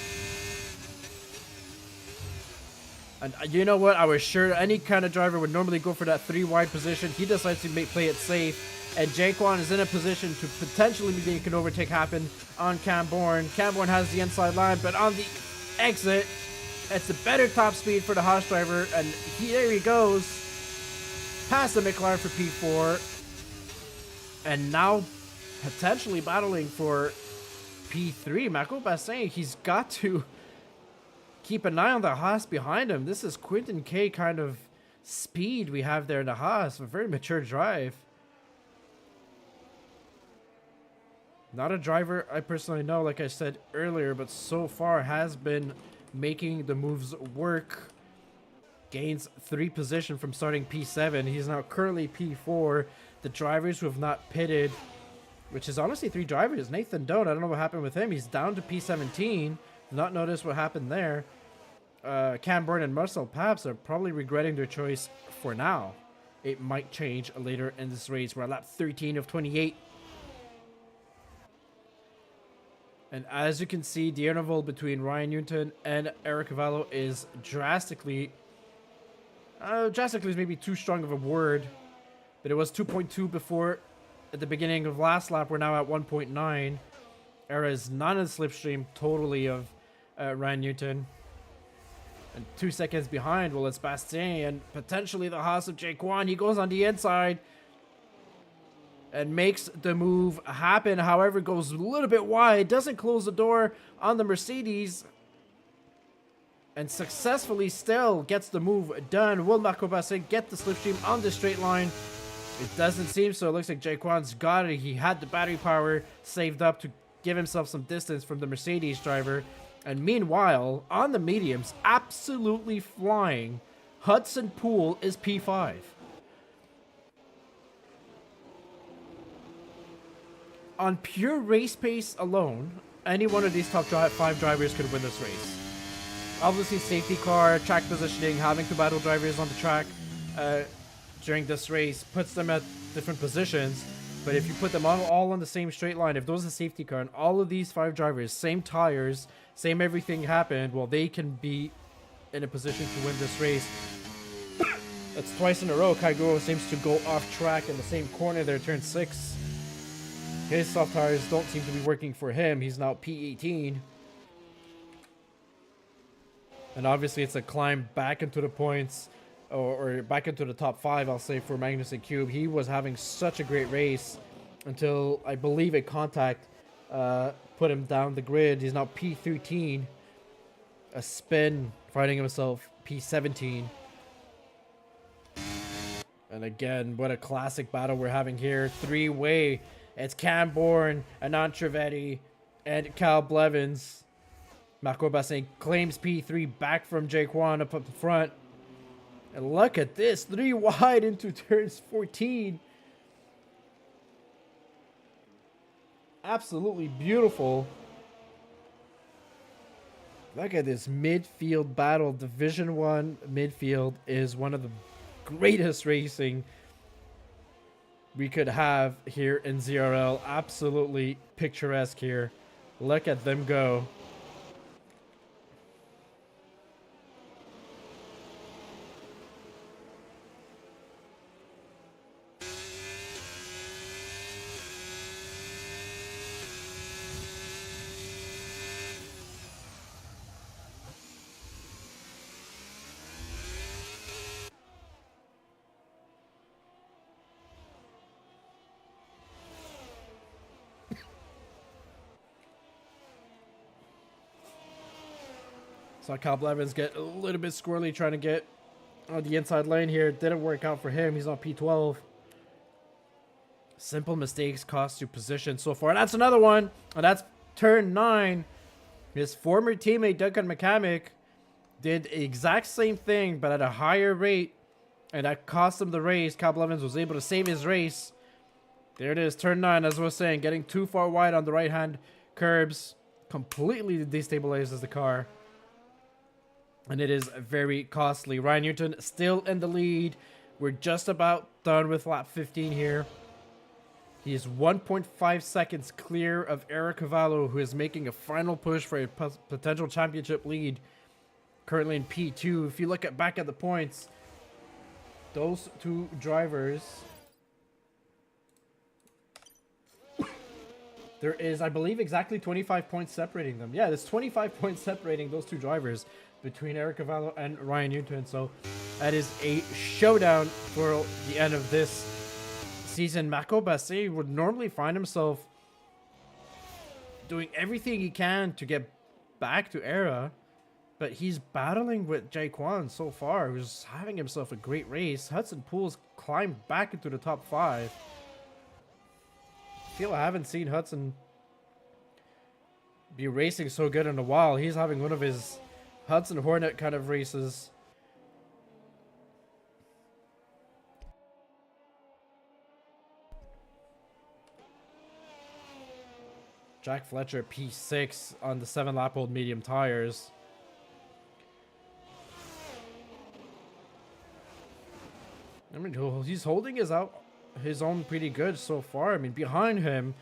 And you know what? I was sure any kind of driver would normally go for that 3 wide position. He decides to play it safe. And Jaquan is in a position to potentially make an overtake happen on Cam Bourne. Cam Bourne has the inside line, but on the exit, it's a better top speed for the Haas driver. And there he goes. Past the McLaren for P4. And now potentially battling for P3. Marco Basset, he's got to keep an eye on the Haas behind him. This is Quinton K kind of speed we have there in the Haas. A very mature drive. Not a driver I personally know, like I said earlier, but so far has been making the moves work. Gains 3 position from starting P7. He's now currently P4. The drivers who have not pitted, which is honestly 3 drivers. Nathan Doan, I don't know what happened with him. He's down to P17. Not noticed what happened there. Cam Bourne and Marcel Paps are probably regretting their choice for now. It might change later in this race. We're at lap 13 of 28. And as you can see, the interval between Ryan Newton and Eric Cavallo is drastically is maybe too strong of a word, but it was 2.2 before at the beginning of last lap. We're now at 1.9. Era is not in slipstream totally of Ryan Newton. And 2 seconds behind, well, it's Bastien and potentially the Haas of Jaquan. He goes on the inside and makes the move happen. However, goes a little bit wide, doesn't close the door on the Mercedes, and successfully still gets the move done. Will Marco Basset get the slipstream on the straight line? It doesn't seem so. It looks like Jaquan's got it. He had the battery power saved up to give himself some distance from the Mercedes driver. And meanwhile, on the mediums, absolutely flying, Hudson Poole is P5. On pure race pace alone, any one of these top 5 drivers could win this race. Obviously, safety car, track positioning, having to battle drivers on the track during this race puts them at different positions. But if you put them all on the same straight line, if those are safety car and all of these 5 drivers, same tires, same everything happened, well, they can be in a position to win this race. That's twice in a row. Kaigoro seems to go off track in the same corner there, turn 6. His soft tires don't seem to be working for him. He's now P18. And obviously it's a climb back into the points or back into the top 5, I'll say, for Magnussen Cube. He was having such a great race until I believe a contact put him down the grid. He's now P13. A spin, finding himself P17. And again, what a classic battle we're having here. 3-way. It's Cam Bourne, Anand Trivedi, and Cal Blevins. Marco Bassin claims P3 back from Jaquan up the front. And look at this. 3 wide into turns 14. Absolutely beautiful. Look at this midfield battle. Division 1 midfield is one of the greatest racing we could have here in ZRL. Absolutely picturesque here. Look at them go. Saw Cal Blevins get a little bit squirrely trying to get on the inside lane here. Didn't work out for him. He's on P12. Simple mistakes cost you position so far. That's another one. And that's turn 9. His former teammate, Duncan McCamick, did the exact same thing, but at a higher rate. And that cost him the race. Cal Blevins was able to save his race. There it is. Turn 9, as I was saying. Getting too far wide on the right-hand curbs. Completely destabilizes the car. And it is very costly. Ryan Newton still in the lead. We're just about done with lap 15 here. He is 1.5 seconds clear of Eric Cavallo, who is making a final push for a potential championship lead. Currently in P2. If you look back at the points, those two drivers, there is, I believe, exactly 25 points separating them. Yeah, there's 25 points separating those two drivers between Eric Cavallo and Ryan Newton. So that is a showdown for the end of this season. Marco Basset would normally find himself doing everything he can to get back to Era, but he's battling with Jaquan so far, who's having himself a great race. Hudson Pools climbed back into the top 5. I feel I haven't seen Hudson be racing so good in a while. He's having one of his Hudson Hornet kind of races. Jack Fletcher P6 on the 7-lap-old medium tires. I mean, he's holding his own pretty good so far. I mean, behind him,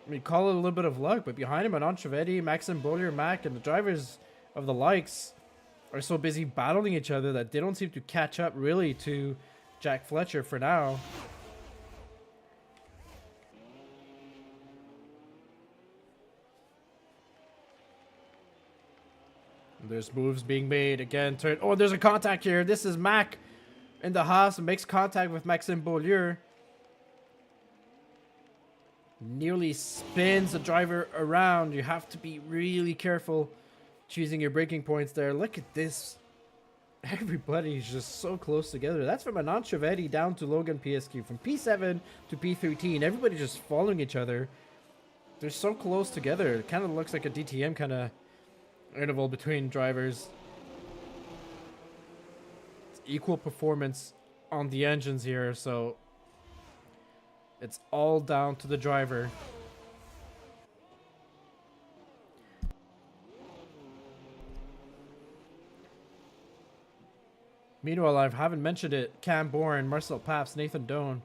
I mean, call it a little bit of luck, but behind him, Anand Trivedi, Maxime Beaulieu, Mac, and the drivers of the likes are so busy battling each other that they don't seem to catch up really to Jack Fletcher for now. There's moves being made again. Oh, there's a contact here. This is Mac in the Haas, makes contact with Maxime Beaulieu. Nearly spins the driver around. You have to be really careful choosing your braking points there. Look at this. Everybody's just so close together. That's from Anand Trivedi down to Logan PSQ. From P7 to P13. Everybody's just following each other. They're so close together. It kind of looks like a DTM kind of interval between drivers. It's equal performance on the engines here, so it's all down to the driver. Meanwhile, I haven't mentioned it. Cam Bourne, Marcel Paps, Nathan Doan.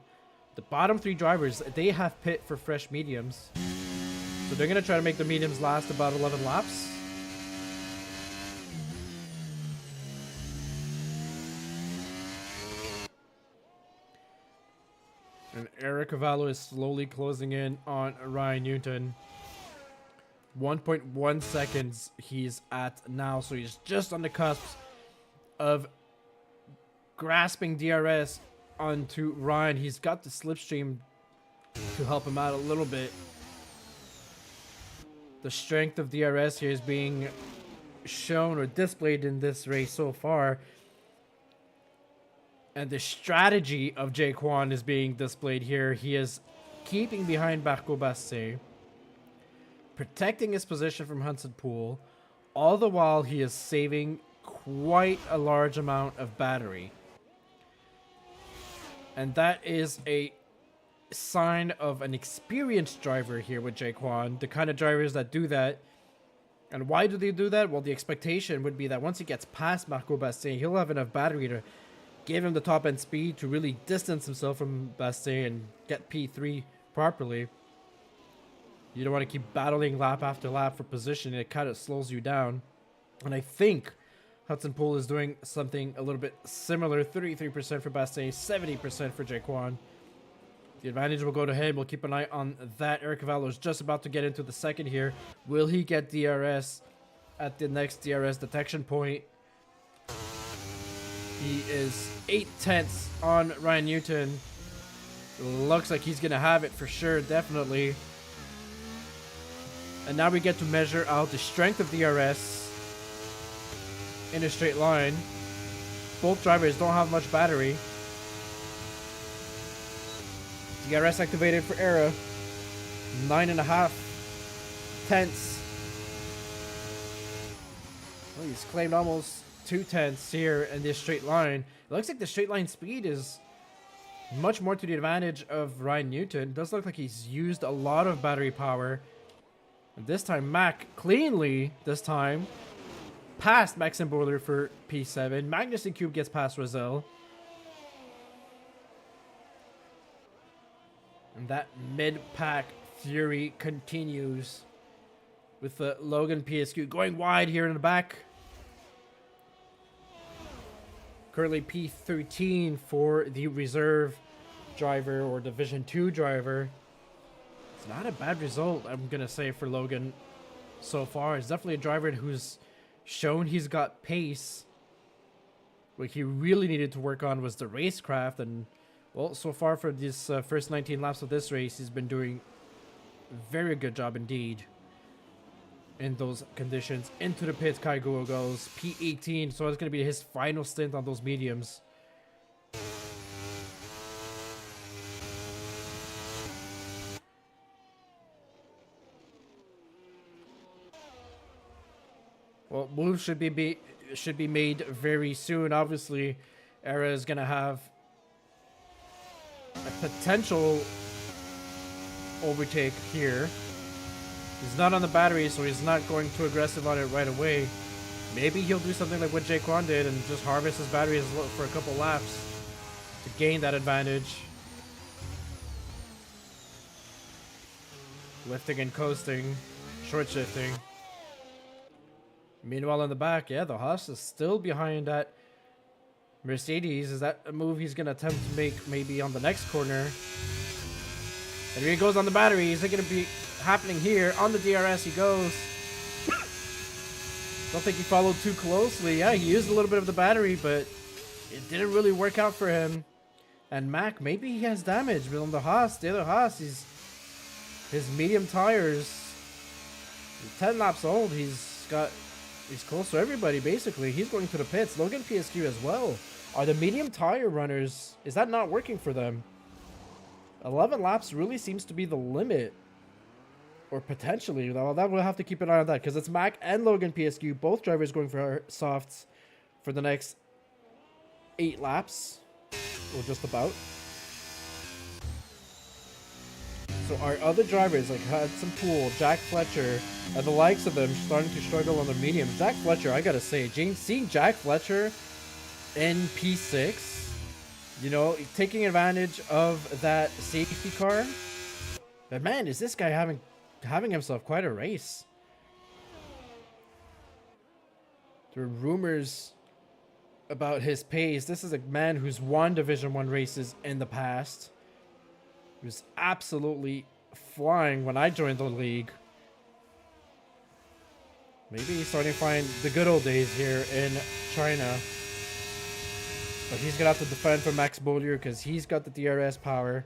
The bottom 3 drivers, they have pit for fresh mediums. So they're going to try to make the mediums last about 11 laps. And Eric Cavallo is slowly closing in on Ryan Newton. 1.1 seconds he's at now, so he's just on the cusp of grasping DRS onto Ryan. He's got the slipstream to help him out a little bit. The strength of DRS here is being shown or displayed in this race so far. And the strategy of Jaquan is being displayed here. He is keeping behind Marco Basset, protecting his position from Hudson Pool, all the while he is saving quite a large amount of battery. And that is a sign of an experienced driver here with Jaquan, the kind of drivers that do that. And why do they do that? Well, the expectation would be that once he gets past Marco Basset, he'll have enough battery to give him the top end speed to really distance himself from Basset and get P3 properly. You don't want to keep battling lap after lap for position. It kind of slows you down. And I think Hudson Pool is doing something a little bit similar. 33% for Basset, 70% for Jaquan. The advantage will go to him. We'll keep an eye on that. Eric Cavallo is just about to get into the second here. Will he get DRS at the next DRS detection point? He is 8/10 on Ryan Newton. Looks like he's going to have it for sure, definitely. And now we get to measure out the strength of DRS in a straight line. Both drivers don't have much battery. DRS activated for Era. 9.5 tenths. Well, he's claimed almost 2 tenths here in this straight line. It looks like the straight line speed is much more to the advantage of Ryan Newton. It does look like he's used a lot of battery power. And this time, Mac cleanly, this time, past Maxim Boiler for P7. Magnussen Cube gets past Rosell. And that mid-pack fury continues with the Logan PSQ going wide here in the back. Currently P13 for the reserve driver or Division 2 driver. It's not a bad result, I'm going to say, for Logan so far. It's definitely a driver who's shown he's got pace. What he really needed to work on was the racecraft, and well, so far for this first 19 laps of this race, he's been doing a very good job indeed in those conditions. Into the pits, Kai Guo goes. P18, so it's going to be his final stint on those mediums. Well, moves should be made very soon. Obviously, Era is going to have a potential overtake here. He's not on the battery, so he's not going too aggressive on it right away. Maybe he'll do something like what Jaquan did and just harvest his batteries for a couple laps to gain that advantage. Lifting and coasting, short shifting. Meanwhile, in the back, yeah, the Haas is still behind that Mercedes. Is that a move he's going to attempt to make maybe on the next corner? And here he goes on the battery. Is it going to be happening here? On the DRS he goes. Don't think he followed too closely. Yeah, he used a little bit of the battery, but it didn't really work out for him. And Mac, maybe he has damage. But on the Haas, the other Haas, his medium tires. He's 10 laps old. He's close to everybody, basically. He's going to the pits. Logan PSQ as well. Are the medium tire runners, is that not working for them? 11 laps really seems to be the limit. Or potentially. Well, that we'll have to keep an eye on that, because it's Mac and Logan PSQ, both drivers going for softs for the next 8 laps. Or just about. So our other drivers like Hudson Pool, Jack Fletcher, and the likes of them starting to struggle on the mediums. Jack Fletcher, I gotta say, seeing Jack Fletcher in P6, you know, taking advantage of that safety car. But man, is this guy having himself quite a race. There are rumors about his pace. This is a man who's won Division 1 races in the past. He was absolutely flying when I joined the league. Maybe he's starting to find the good old days here in China. But he's gonna have to defend for Max Beaulieu because he's got the DRS power.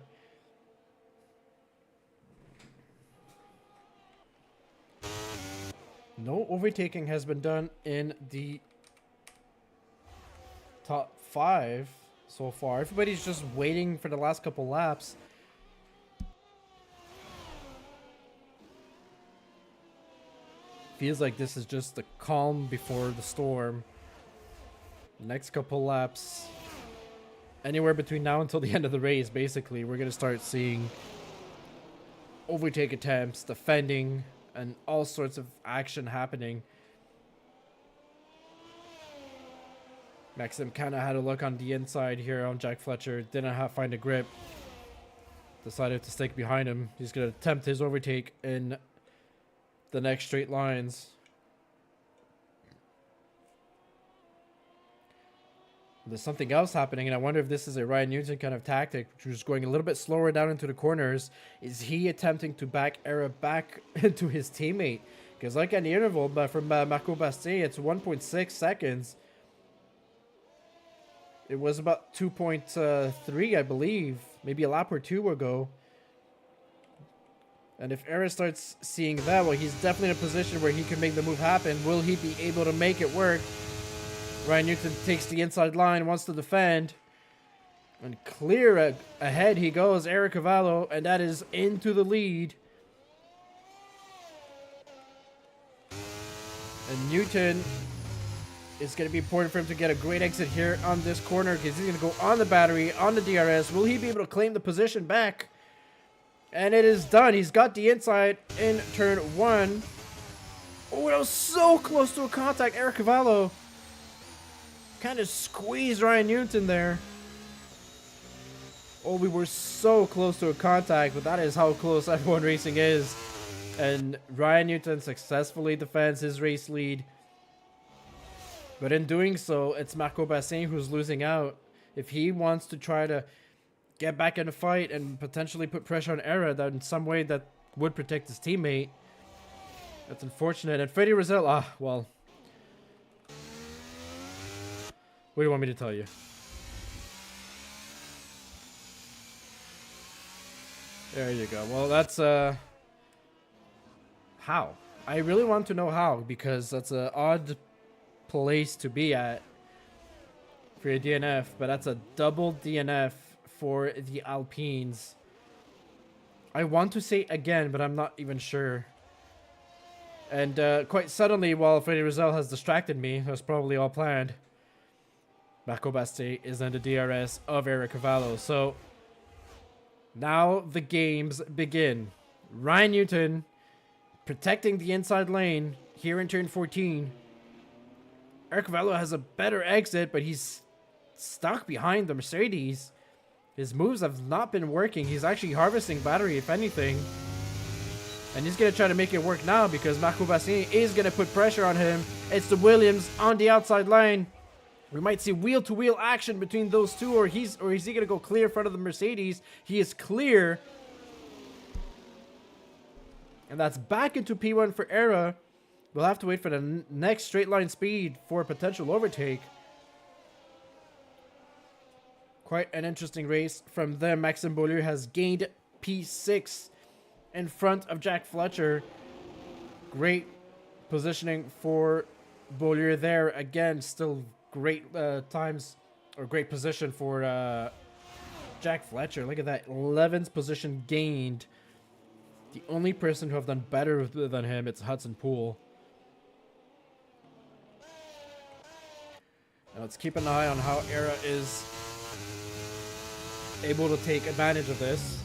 No overtaking has been done in the top 5 so far. Everybody's just waiting for the last couple laps. Feels like this is just the calm before the storm. Next couple laps, anywhere between now until the end of the race, basically, we're going to start seeing overtake attempts, defending, and all sorts of action happening. Maxim kind of had a look on the inside here on Jack Fletcher. Didn't find a grip. Decided to stick behind him. He's going to attempt his overtake in the next straight lines. There's something else happening, and I wonder if this is a Ryan Newton kind of tactic, which is going a little bit slower down into the corners. Is he attempting to back Era back into his teammate? Because like at the interval, but from Marco Bastet, it's 1.6 seconds. It was about 2.3, I believe, maybe a lap or two ago. And if Era starts seeing that, well, he's definitely in a position where he can make the move happen. Will he be able to make it work? Ryan Newton takes the inside line, wants to defend. And clear ahead he goes, Eric Cavallo, and that is into the lead. And Newton, it's going to be important for him to get a great exit here on this corner because he's going to go on the battery, on the DRS. Will he be able to claim the position back? And it is done. He's got the inside in turn 1. Oh, that was so close to a contact. Eric Cavallo kind of squeezed Ryan Newton there. Oh, we were so close to a contact, but that is how close F1 racing is. And Ryan Newton successfully defends his race lead. But in doing so, it's Marco Bassin who's losing out. If he wants to try to get back in the fight and potentially put pressure on Era that in some way that would protect his teammate, that's unfortunate. And Freddie Rizal, well, what do you want me to tell you? There you go. Well, that's how. I really want to know how, because that's an odd place to be at for a DNF, but that's a double DNF for the Alpines. I want to say again, but I'm not even sure. And quite suddenly, while Freddie Rizal has distracted me, that was probably all planned, Marco Bastet is in the DRS of Eric Cavallo. So now the games begin. Ryan Newton protecting the inside lane here in turn 14. Eric Cavallo has a better exit, but he's stuck behind the Mercedes. His moves have not been working. He's actually harvesting battery, if anything. And he's going to try to make it work now because Marco Basset is going to put pressure on him. It's the Williams on the outside line. We might see wheel-to-wheel action between those two, or is he going to go clear in front of the Mercedes? He is clear. And that's back into P1 for Era. We'll have to wait for the next straight line speed for a potential overtake. Quite an interesting race from them. Maxime Beaulieu has gained P6 in front of Jack Fletcher. Great positioning for Beaulieu there. Again, still great times, or great position for Jack Fletcher. Look at that, 11th position gained. The only person who have done better than him, it's Hudson Poole. Now let's keep an eye on how Era is able to take advantage of this.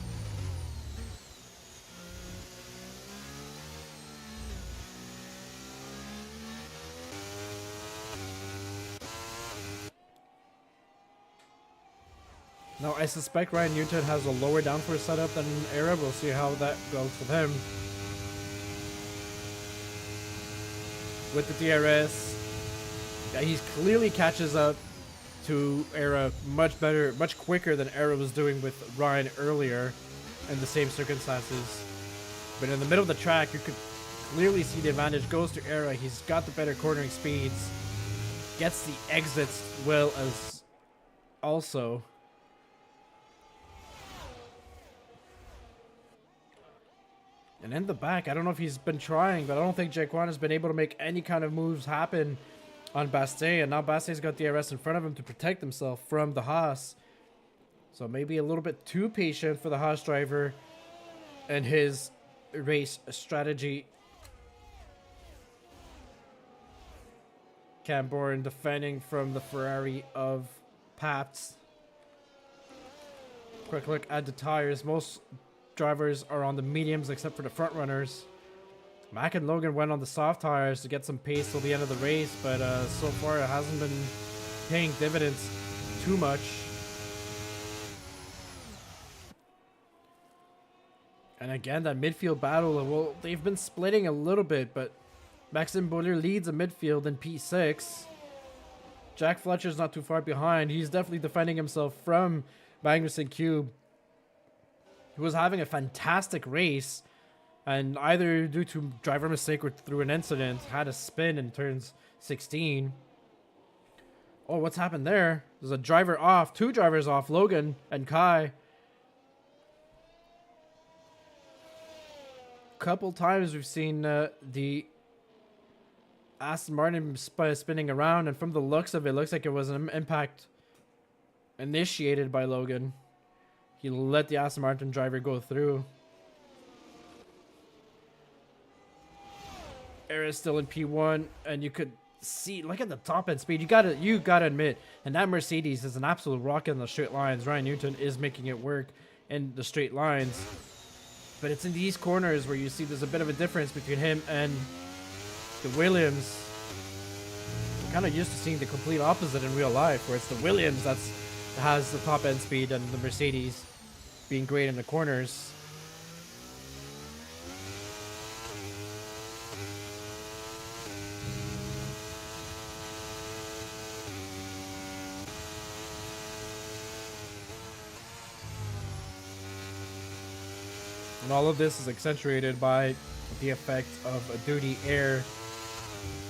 Now, I suspect Ryan Newton has a lower downforce setup than Era. We'll see how that goes with him. With the DRS, yeah, he clearly catches up to Era much better, much quicker than Era was doing with Ryan earlier in the same circumstances. But in the middle of the track, you could clearly see the advantage goes to Era. He's got the better cornering speeds, gets the exits well as also. And in the back, I don't know if he's been trying, but I don't think Jaquan has been able to make any kind of moves happen on Bastet. And now Bastier's got DRS in front of him to protect himself from the Haas. So maybe a little bit too patient for the Haas driver and his race strategy. Camborne defending from the Ferrari of Pabst. Quick look at the tires. Most drivers are on the mediums except for the front runners. Mac and Logan went on the soft tires to get some pace till the end of the race, but so far it hasn't been paying dividends too much. And again, that midfield battle, well, they've been splitting a little bit, but Maxime Beaulieu leads the midfield in P6. Jack Fletcher's not too far behind. He's definitely defending himself from Magnussen Cube, who was having a fantastic race, and either due to driver mistake or through an incident, had a spin in turns 16. Oh, what's happened there? There's a driver off, two drivers off, Logan and Kai. Couple times we've seen the Aston Martin spinning around, and from the looks of it, looks like it was an impact initiated by Logan. He let the Aston Martin driver go through. Era's still in P1, and you could see, look at the top end speed. You gotta admit, and that Mercedes is an absolute rocket in the straight lines. Ryan Newton is making it work in the straight lines. But it's in these corners where you see there's a bit of a difference between him and the Williams. I'm kind of used to seeing the complete opposite in real life, where it's the Williams that has the top end speed and the Mercedes being great in the corners. And all of this is accentuated by the effect of a dirty air,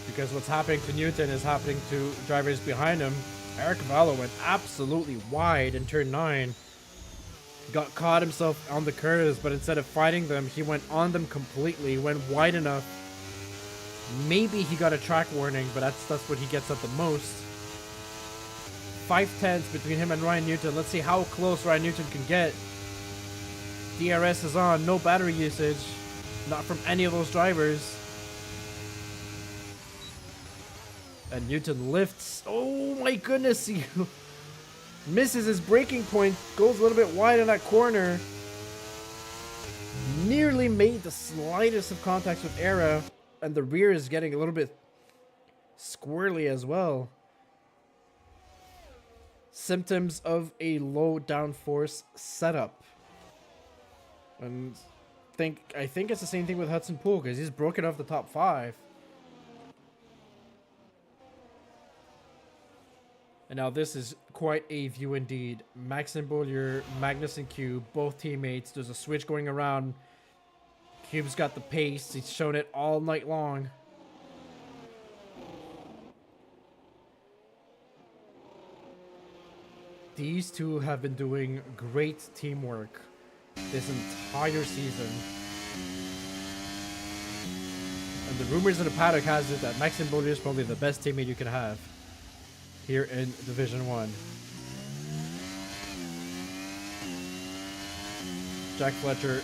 because what's happening to Newton is happening to drivers behind him. Eric Cavallo went absolutely wide in turn 9. Got caught himself on the curves, but instead of fighting them, he went on them completely, went wide enough. Maybe he got a track warning, but that's what he gets at the most. 5/10 between him and Ryan Newton. Let's see how close Ryan Newton can get. DRS is on, no battery usage, not from any of those drivers. And Newton lifts. Oh my goodness, he misses his braking point, goes a little bit wide in that corner. Nearly made the slightest of contacts with Era, and the rear is getting a little bit squirrely as well. Symptoms of a low downforce setup. And I think it's the same thing with Hudson Poole, because he's broken off the top 5. And now this is quite a view indeed. Maxime Beaulieu, Magnussen Cube, both teammates. There's a switch going around. Cube's got the pace. He's shown it all night long. These two have been doing great teamwork this entire season. And the rumors in the paddock has it that Maxime Beaulieu is probably the best teammate you can have here in Division 1. Jack Fletcher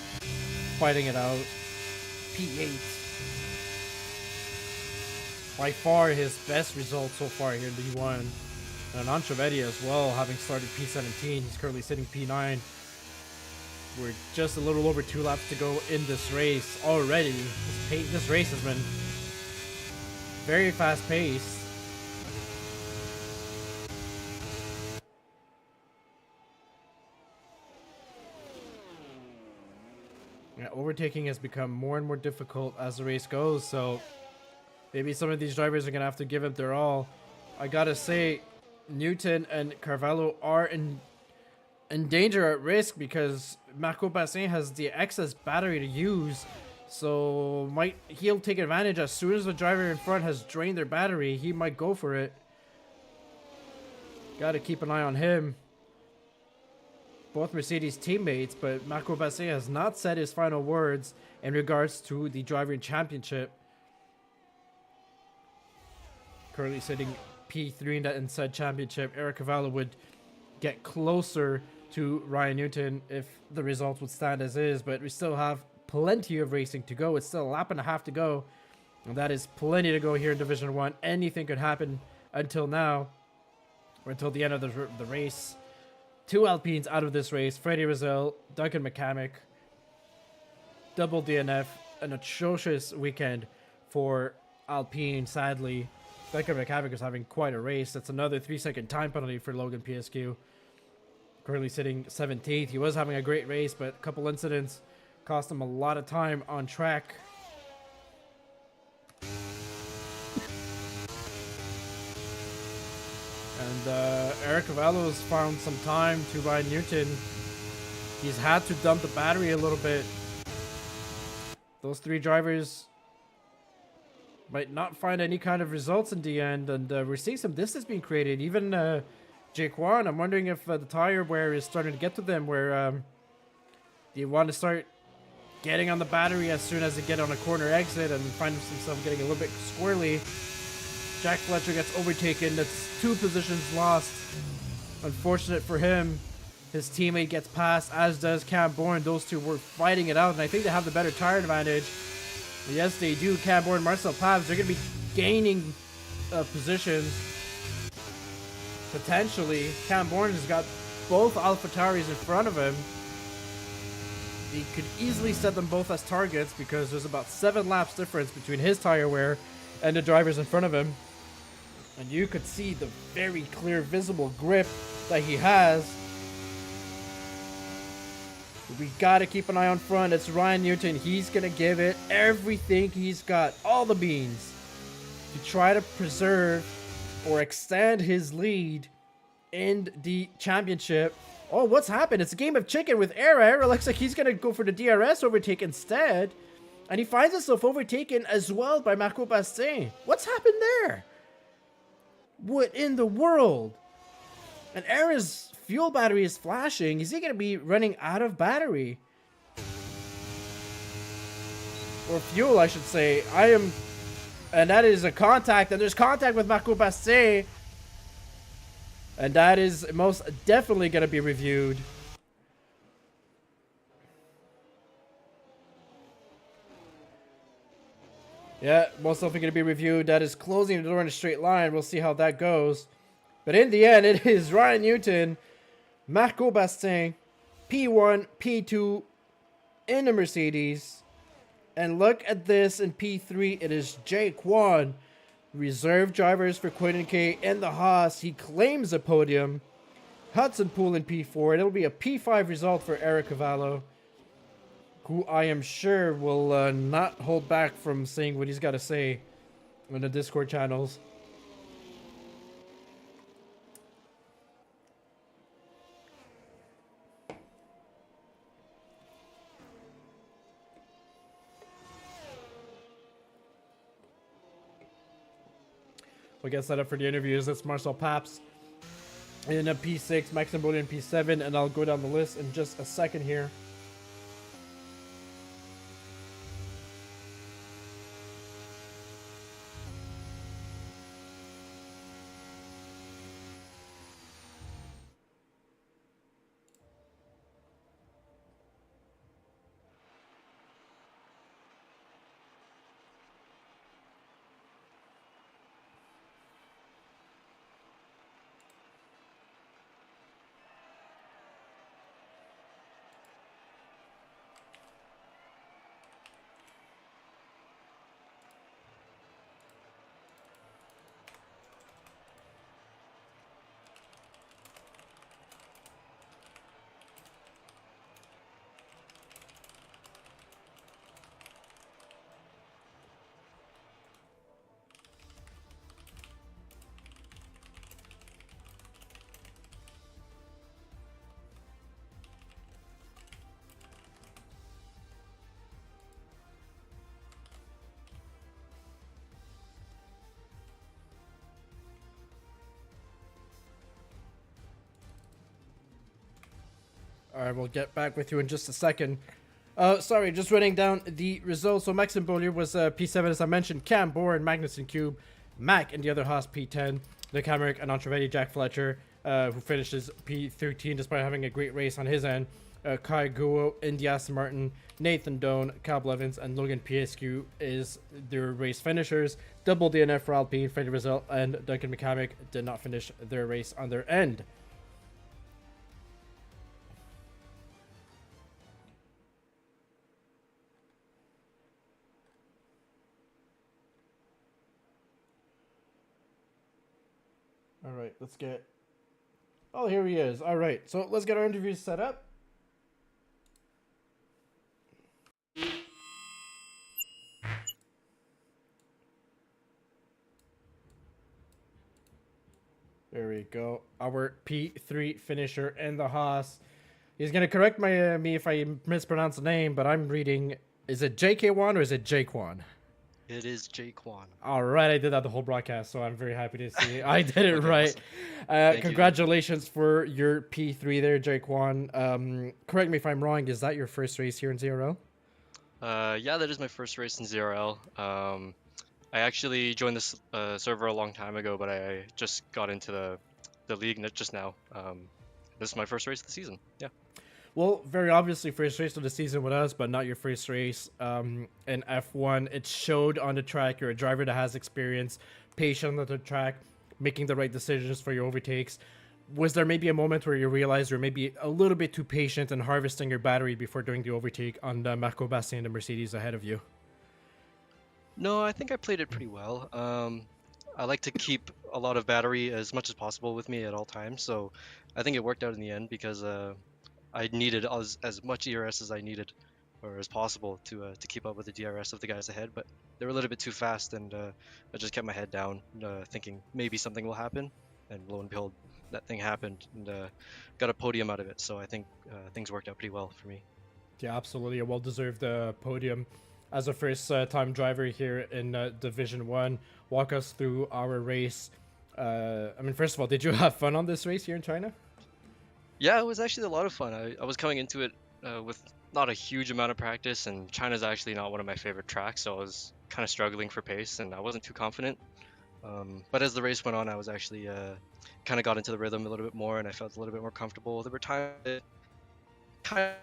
fighting it out. P8. By far his best result so far here in D1. And Antrovetti as well, having started P17. He's currently sitting P9. We're just a little over 2 laps to go in this race already. This race has been very fast paced. Yeah, overtaking has become more and more difficult as the race goes, so maybe some of these drivers are going to have to give it their all. I gotta say, Newton and Carvalho are in danger, at risk, because Marco Bassin has the excess battery to use, so he'll take advantage as soon as the driver in front has drained their battery. He might go for it. Got to keep an eye on him. Both Mercedes teammates, but Marco Basset has not said his final words in regards to the driving championship. Currently sitting P3 in that said championship. Eric Cavallo would get closer to Ryan Newton if the results would stand as is, but we still have plenty of racing to go. It's still a lap and a half to go, and that is plenty to go here in Division 1. Anything could happen until now, or until the end of the race. Two Alpines out of this race, Freddie Rizal, Duncan McCamick, double DNF, an atrocious weekend for Alpine, sadly. Duncan McCamick is having quite a race. That's another 3-second time penalty for Logan PSQ. Currently sitting 17th. He was having a great race, but a couple incidents cost him a lot of time on track. And Eric Cavallo's found some time to Ryan Newton. He's had to dump the battery a little bit. Those three drivers might not find any kind of results in the end, and we're seeing some distance being created. Even Jake Wan, I'm wondering if the tire wear is starting to get to them, where do you want to start getting on the battery as soon as they get on a corner exit and find himself getting a little bit squirrely. Jack Fletcher gets overtaken. That's 2 positions lost. Unfortunate for him. His teammate gets passed, as does Cam Bourne. Those two were fighting it out, and I think they have the better tire advantage. Yes, they do. Cam Bourne, Marcel Pabs, they're going to be gaining positions. Potentially. Cam Bourne has got both AlphaTauris in front of him. He could easily set them both as targets because there's about 7 laps difference between his tire wear and the drivers in front of him. And you could see the very clear visible grip that he has. We gotta keep an eye on front. It's Ryan Newton. He's gonna give it everything he's got, all the beans, to try to preserve or extend his lead in the championship. Oh, what's happened? It's a game of chicken with Era. Era looks like he's gonna go for the DRS overtake instead. And he finds himself overtaken as well by Marco Basset. What's happened there? What in the world? And Era's fuel battery is flashing. Is he going to be running out of battery? Or fuel, I should say. And that is a contact. And there's contact with Marco Basset. And that is most definitely going to be reviewed. Yeah, most definitely going to be reviewed. That is closing the door in a straight line. We'll see how that goes. But in the end, it is Ryan Newton, Marco Basset, P1, P2 in the Mercedes. And look at this in P3. It is Jake Wan, reserve drivers for Quinton K in the Haas. He claims a podium. Hudson Poole in P4. It'll be a P5 result for Eric Cavallo, who I am sure will not hold back from saying what he's got to say on the Discord channels. We'll get set up for the interviews. That's Marcel Paps in a P6, Max Mbodi in P7, and I'll go down the list in just a second here. All right, we'll get back with you in just a second. Sorry, just running down the results. So Maxim Bollier was P7, as I mentioned. Cam Bohr and Magnuson Cube. Mac and the other Haas P10. Nick Hemrick and Entrevetti Jack Fletcher, who finishes P13 despite having a great race on his end. Kai Guo, Indy Aston Martin, Nathan Doan, Cal Blevins, and Logan PSQ is their race finishers. Double DNF for Alpine, Freddie Rizal, and Duncan McCamick did not finish their race on their end. All right, let's get... Oh, here he is. All right, so let's get our interviews set up. There we go. Our P3 finisher in the Haas. He's going to correct me if I mispronounce the name, but I'm reading... Is it JK1 or is it Jaquan? It is Jaquan. All right, I did that the whole broadcast, so I'm very happy to see I did it Okay, right. awesome. Congratulations for your P3 there, Jaquan. Correct me if I'm wrong. Is that your first race here in ZRL? Yeah, that is my first race in ZRL. I actually joined this server a long time ago, but I just got into the league just now. This is my first race of the season. Yeah. Well, very obviously first race of the season with us, but not your first race in F1. It showed on the track. You're a driver that has experience, patient on the track, making the right decisions for your overtakes. Was there maybe a moment where you realized you're maybe a little bit too patient and harvesting your battery before doing the overtake on Marco Bassi and the Mercedes ahead of you? No, I think I played it pretty well. I like to keep a lot of battery as much as possible with me at all times, so I think it worked out in the end because I needed as much ERS as I needed, or as possible, to keep up with the DRS of the guys ahead. But they were a little bit too fast, and I just kept my head down, thinking maybe something will happen. And lo and behold, that thing happened, and got a podium out of it. So I think things worked out pretty well for me. Yeah, absolutely, a well-deserved podium. As a first-time driver here in Division 1, walk us through our race. I mean, first of all, did you have fun on this race here in China? Yeah, it was actually a lot of fun. I was coming into it with not a huge amount of practice, and China's actually not one of my favorite tracks, so I was kind of struggling for pace, and I wasn't too confident. But as the race went on, I was actually kind of got into the rhythm a little bit more, and I felt a little bit more comfortable. There were times that kind of...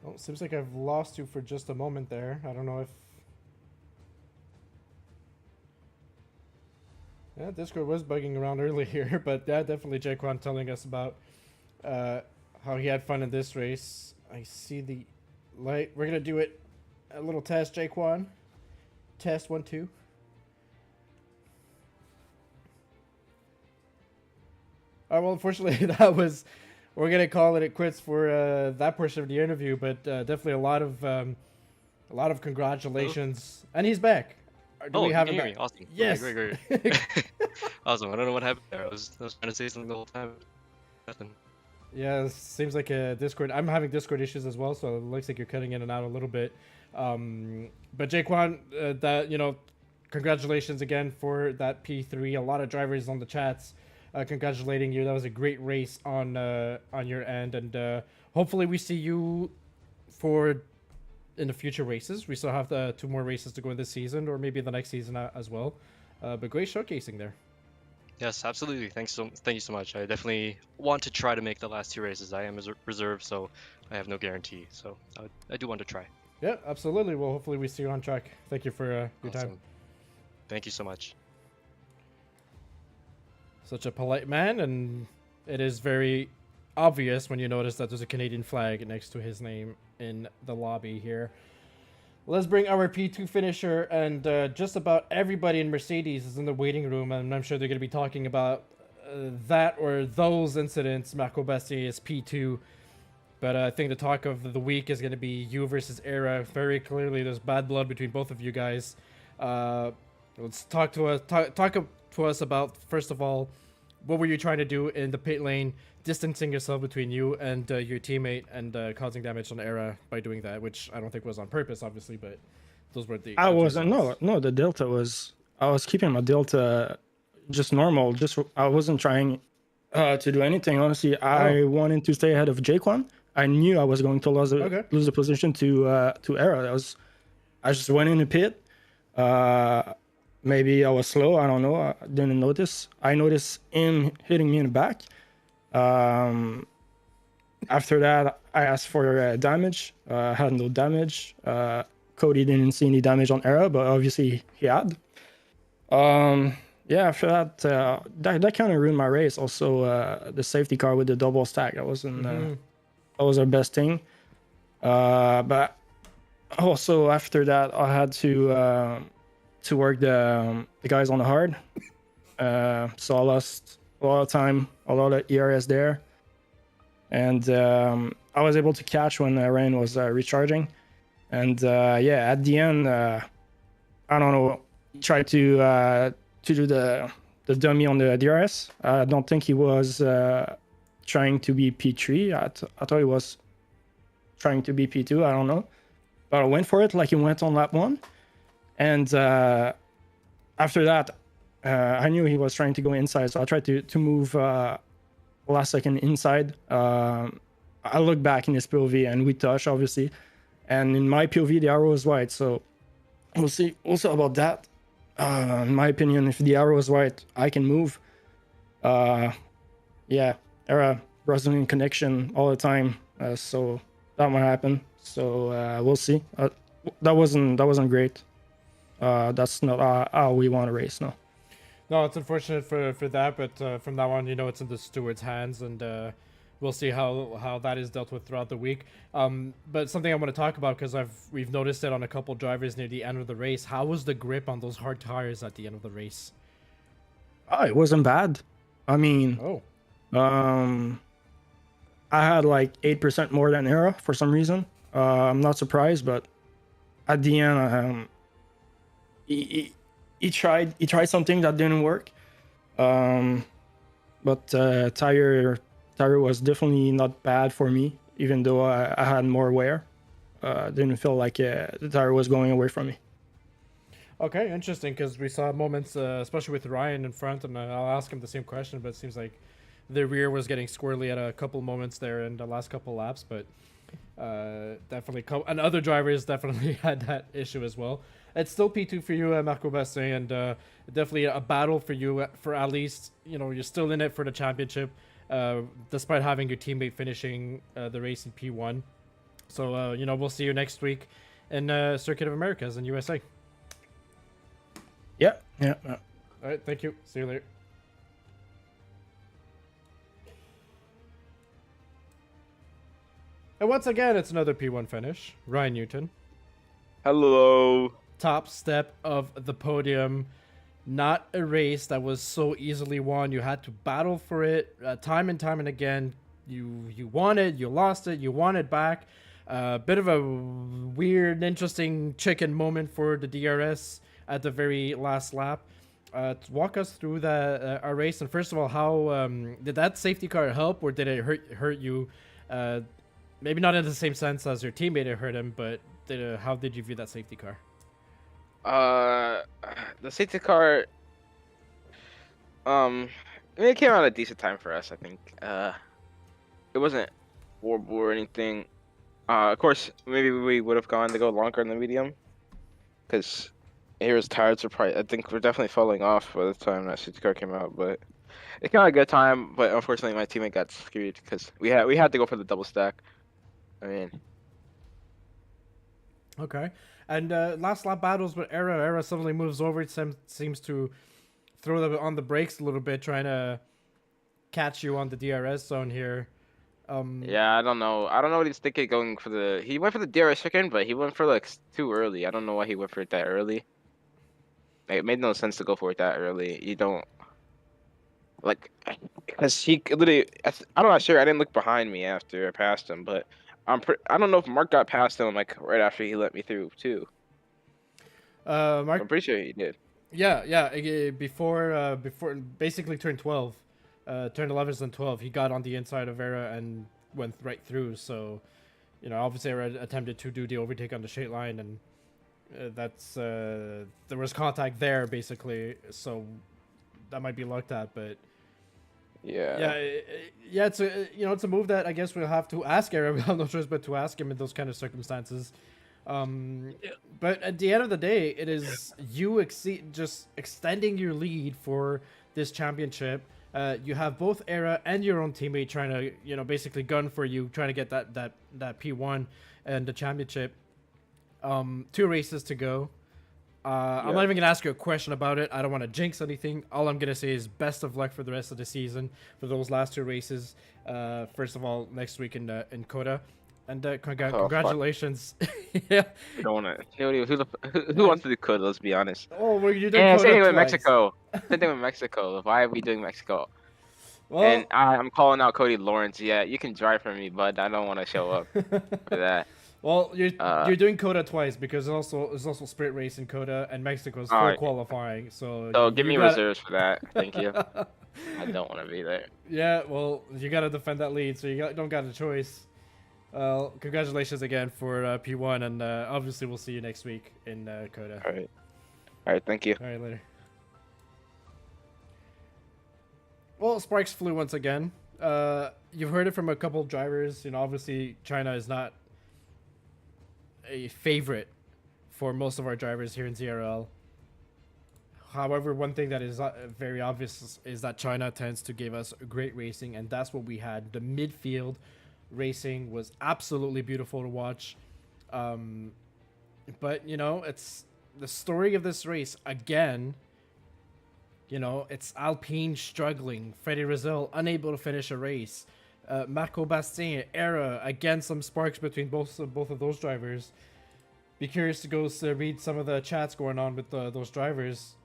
Oh, seems like I've lost you for just a moment there. I don't know if... Yeah, Discord was bugging around earlier, but yeah, definitely Jaquan telling us about how he had fun in this race. I see the light. We're going to do it. A little test, Jaquan. Test 1, 2. Oh, well, unfortunately, that was... We're going to call it quits for that portion of the interview, but definitely a lot of congratulations. Hello? And he's back. Do we have him back? Awesome. Yes. Okay, great. Awesome. I don't know what happened there. I was trying to say something the whole time. Nothing. Yeah, it seems like a Discord. I'm having Discord issues as well, so it looks like you're cutting in and out a little bit. But Jaquan, congratulations again for that P3. A lot of drivers on the chats congratulating you. That was a great race on your end, and hopefully we see you in the future races. We still have 2 more races to go in this season, or maybe the next season as well. But great showcasing there. Yes, absolutely. Thank you so much. I definitely want to try to make the last 2 races. I am reserved, so I have no guarantee. So I do want to try. Yeah, absolutely. Well, hopefully we see you on track. Thank you for your Awesome. time. Thank you so much. Such a polite man, and it is very obvious when you notice that there's a Canadian flag next to his name in the lobby here. Let's bring our P2 finisher, and just about everybody in Mercedes is in the waiting room, and I'm sure they're going to be talking about that or those incidents. Marco Bassi is P2, but I think the talk of the week is going to be you versus Era. Very clearly, there's bad blood between both of you guys. Let's talk to us about, first of all, what were you trying to do in the pit lane, distancing yourself between you and your teammate, and causing damage on Era by doing that, which I don't think was on purpose, obviously, but those were the... I wasn't. No, the delta was I was keeping my delta just normal. Just I wasn't trying to do anything. Honestly, I wanted to stay ahead of Jaquan. I knew I was going to lose the position to Era. I just went in the pit. Maybe I was slow. I don't know. I didn't notice. I noticed him hitting me in the back. After that, I asked for damage. I had no damage. Cody didn't see any damage on Era, but obviously he had. Yeah, after that, that kind of ruined my race. Also, the safety car with the double stack, that wasn't that was our best thing. But also after that, I had to work the guys on the hard. So I lost a lot of time, a lot of ERS there, and I was able to catch when Rain was recharging. And yeah, at the end, I don't know, he tried to do the dummy on the DRS. I don't think he was trying to be P3. I thought he was trying to be P2. I don't know, but I went for it like he went on lap 1. And after that, I knew he was trying to go inside, so I tried to move last second inside. I looked back in his POV and we touched, obviously. And in my POV, the arrow is white, so we'll see also about that. In my opinion, if the arrow is white, I can move. Yeah, Era Brazilian connection all the time, so that might happen. So we'll see. That wasn't great. That's not how we want to race, no. No, it's unfortunate for that, but from now on, it's in the steward's hands, and we'll see how that is dealt with throughout the week. But something I want to talk about, because we've noticed it on a couple drivers near the end of the race. How was the grip on those hard tires at the end of the race? Oh, it wasn't bad. I mean, I had like 8% more than Era for some reason. I'm not surprised, but at the end, he tried something that didn't work. But tire was definitely not bad for me, even though I had more wear. Didn't feel like the tire was going away from me. Okay, interesting, because we saw moments, especially with Ryan in front, and I'll ask him the same question, but it seems like the rear was getting squirrely at a couple moments there in the last couple laps, but definitely, and other drivers definitely had that issue as well. It's still P2 for you, Marco Bastin, and definitely a battle for you, for at least, you're still in it for the championship, despite having your teammate finishing the race in P1. So, we'll see you next week in Circuit of Americas in USA. Yeah. All right, thank you. See you later. And once again, it's another P1 finish. Ryan Newton. Hello. Top step of the podium. Not a race that was so easily won. You had to battle for it time and time and again. You won it, you lost it, you won it back. Bit of a weird, interesting chicken moment for the DRS at the very last lap. Walk us through our race. And first of all, how did that safety car help, or did it hurt you? Maybe not in the same sense as your teammate it hurt him, but how did you view that safety car? The safety car, it came out at a decent time for us, I think. It wasn't horrible or anything. Of course, maybe we would have gone to go longer in the medium, because Hero's tires were I think we're definitely falling off by the time that safety car came out, but it came out a good time, but unfortunately my teammate got screwed, because we had to go for the double stack. I mean. Okay. And last lap battles with Era. Era suddenly moves over. It seems to throw them on the brakes a little bit, trying to catch you on the DRS zone here. Yeah, I don't know. I don't know what he's thinking going for the... He went for the DRS second, but he went for like too early. I don't know why he went for it that early. Like, it made no sense to go for it that early. You don't... Like, because he literally... I'm not sure. I didn't look behind me after I passed him, but... I don't know if Mark got past him like right after he let me through too. Mark, I'm pretty sure he did. Yeah. Before basically turn 12, turn 11 and 12, he got on the inside of Era and went right through. So, obviously Era attempted to do the overtake on the straight line, and there was contact there basically, so that might be looked at. But yeah, it's a it's a move that I guess we'll have to ask Aaron. We have no choice but to ask him in those kind of circumstances. But at the end of the day, it is you just extending your lead for this championship. You have both Era and your own teammate trying to, basically gun for you, trying to get that P1 and the championship. 2 races to go. I'm not even gonna ask you a question about it. I don't want to jinx anything. All I'm gonna say is best of luck for the rest of the season for those last 2 races. First of all, next week in Coda. And congratulations. Yeah. I don't want to. Who wants to do Coda? Let's be honest. Oh, well, you did. Yeah, Coda same thing with twice. Mexico. Same thing with Mexico. Why are we doing Mexico? Well, And I'm calling out Cody Lawrence. Yeah, you can drive for me, but I don't want to show up for that. well, you're doing Coda twice because there's also sprint race in Coda and Mexico's full Alright. qualifying. So Give me reserves for that. Thank you. I don't want to be there. Yeah, well, you gotta defend that lead, so don't got a choice. Congratulations again for P1, and obviously we'll see you next week in Coda. All right. Thank you. All right, later. Well, Sparks flew once again. You've heard it from a couple drivers. Obviously China is not a favorite for most of our drivers here in ZRL. However, one thing that is very obvious is that China tends to give us great racing, and that's what we had. The midfield racing was absolutely beautiful to watch. But, it's the story of this race again. It's Alpine struggling. Freddy Rizal unable to finish a race. Marco Bastien, Era, again some sparks between both of those drivers. Be curious to go read some of the chats going on with those drivers.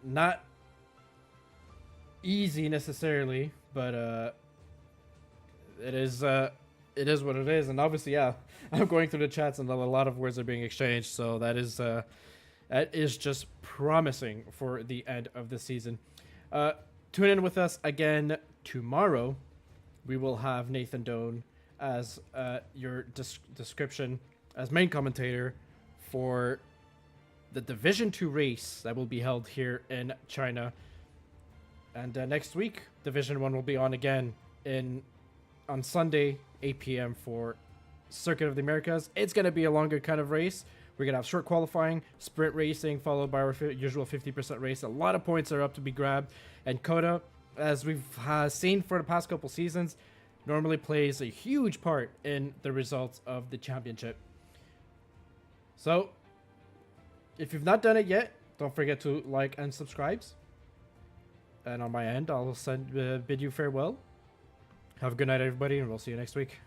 Not easy necessarily, but it is what it is. And obviously, yeah, I'm going through the chats and a lot of words are being exchanged, so that is just promising for the end of the season. Tune in with us again tomorrow. We will have Nathan Doan as your description as main commentator for the Division 2 race that will be held here in China. And next week, Division 1 will be on again on Sunday, 8 p.m. for Circuit of the Americas. It's going to be a longer kind of race. We're going to have short qualifying, sprint racing, followed by our usual 50% race. A lot of points are up to be grabbed. And Coda, as we've seen for the past couple seasons, normally plays a huge part in the results of the championship. So, if you've not done it yet, don't forget to like and subscribe. And on my end, I'll bid you farewell. Have a good night, everybody, and we'll see you next week.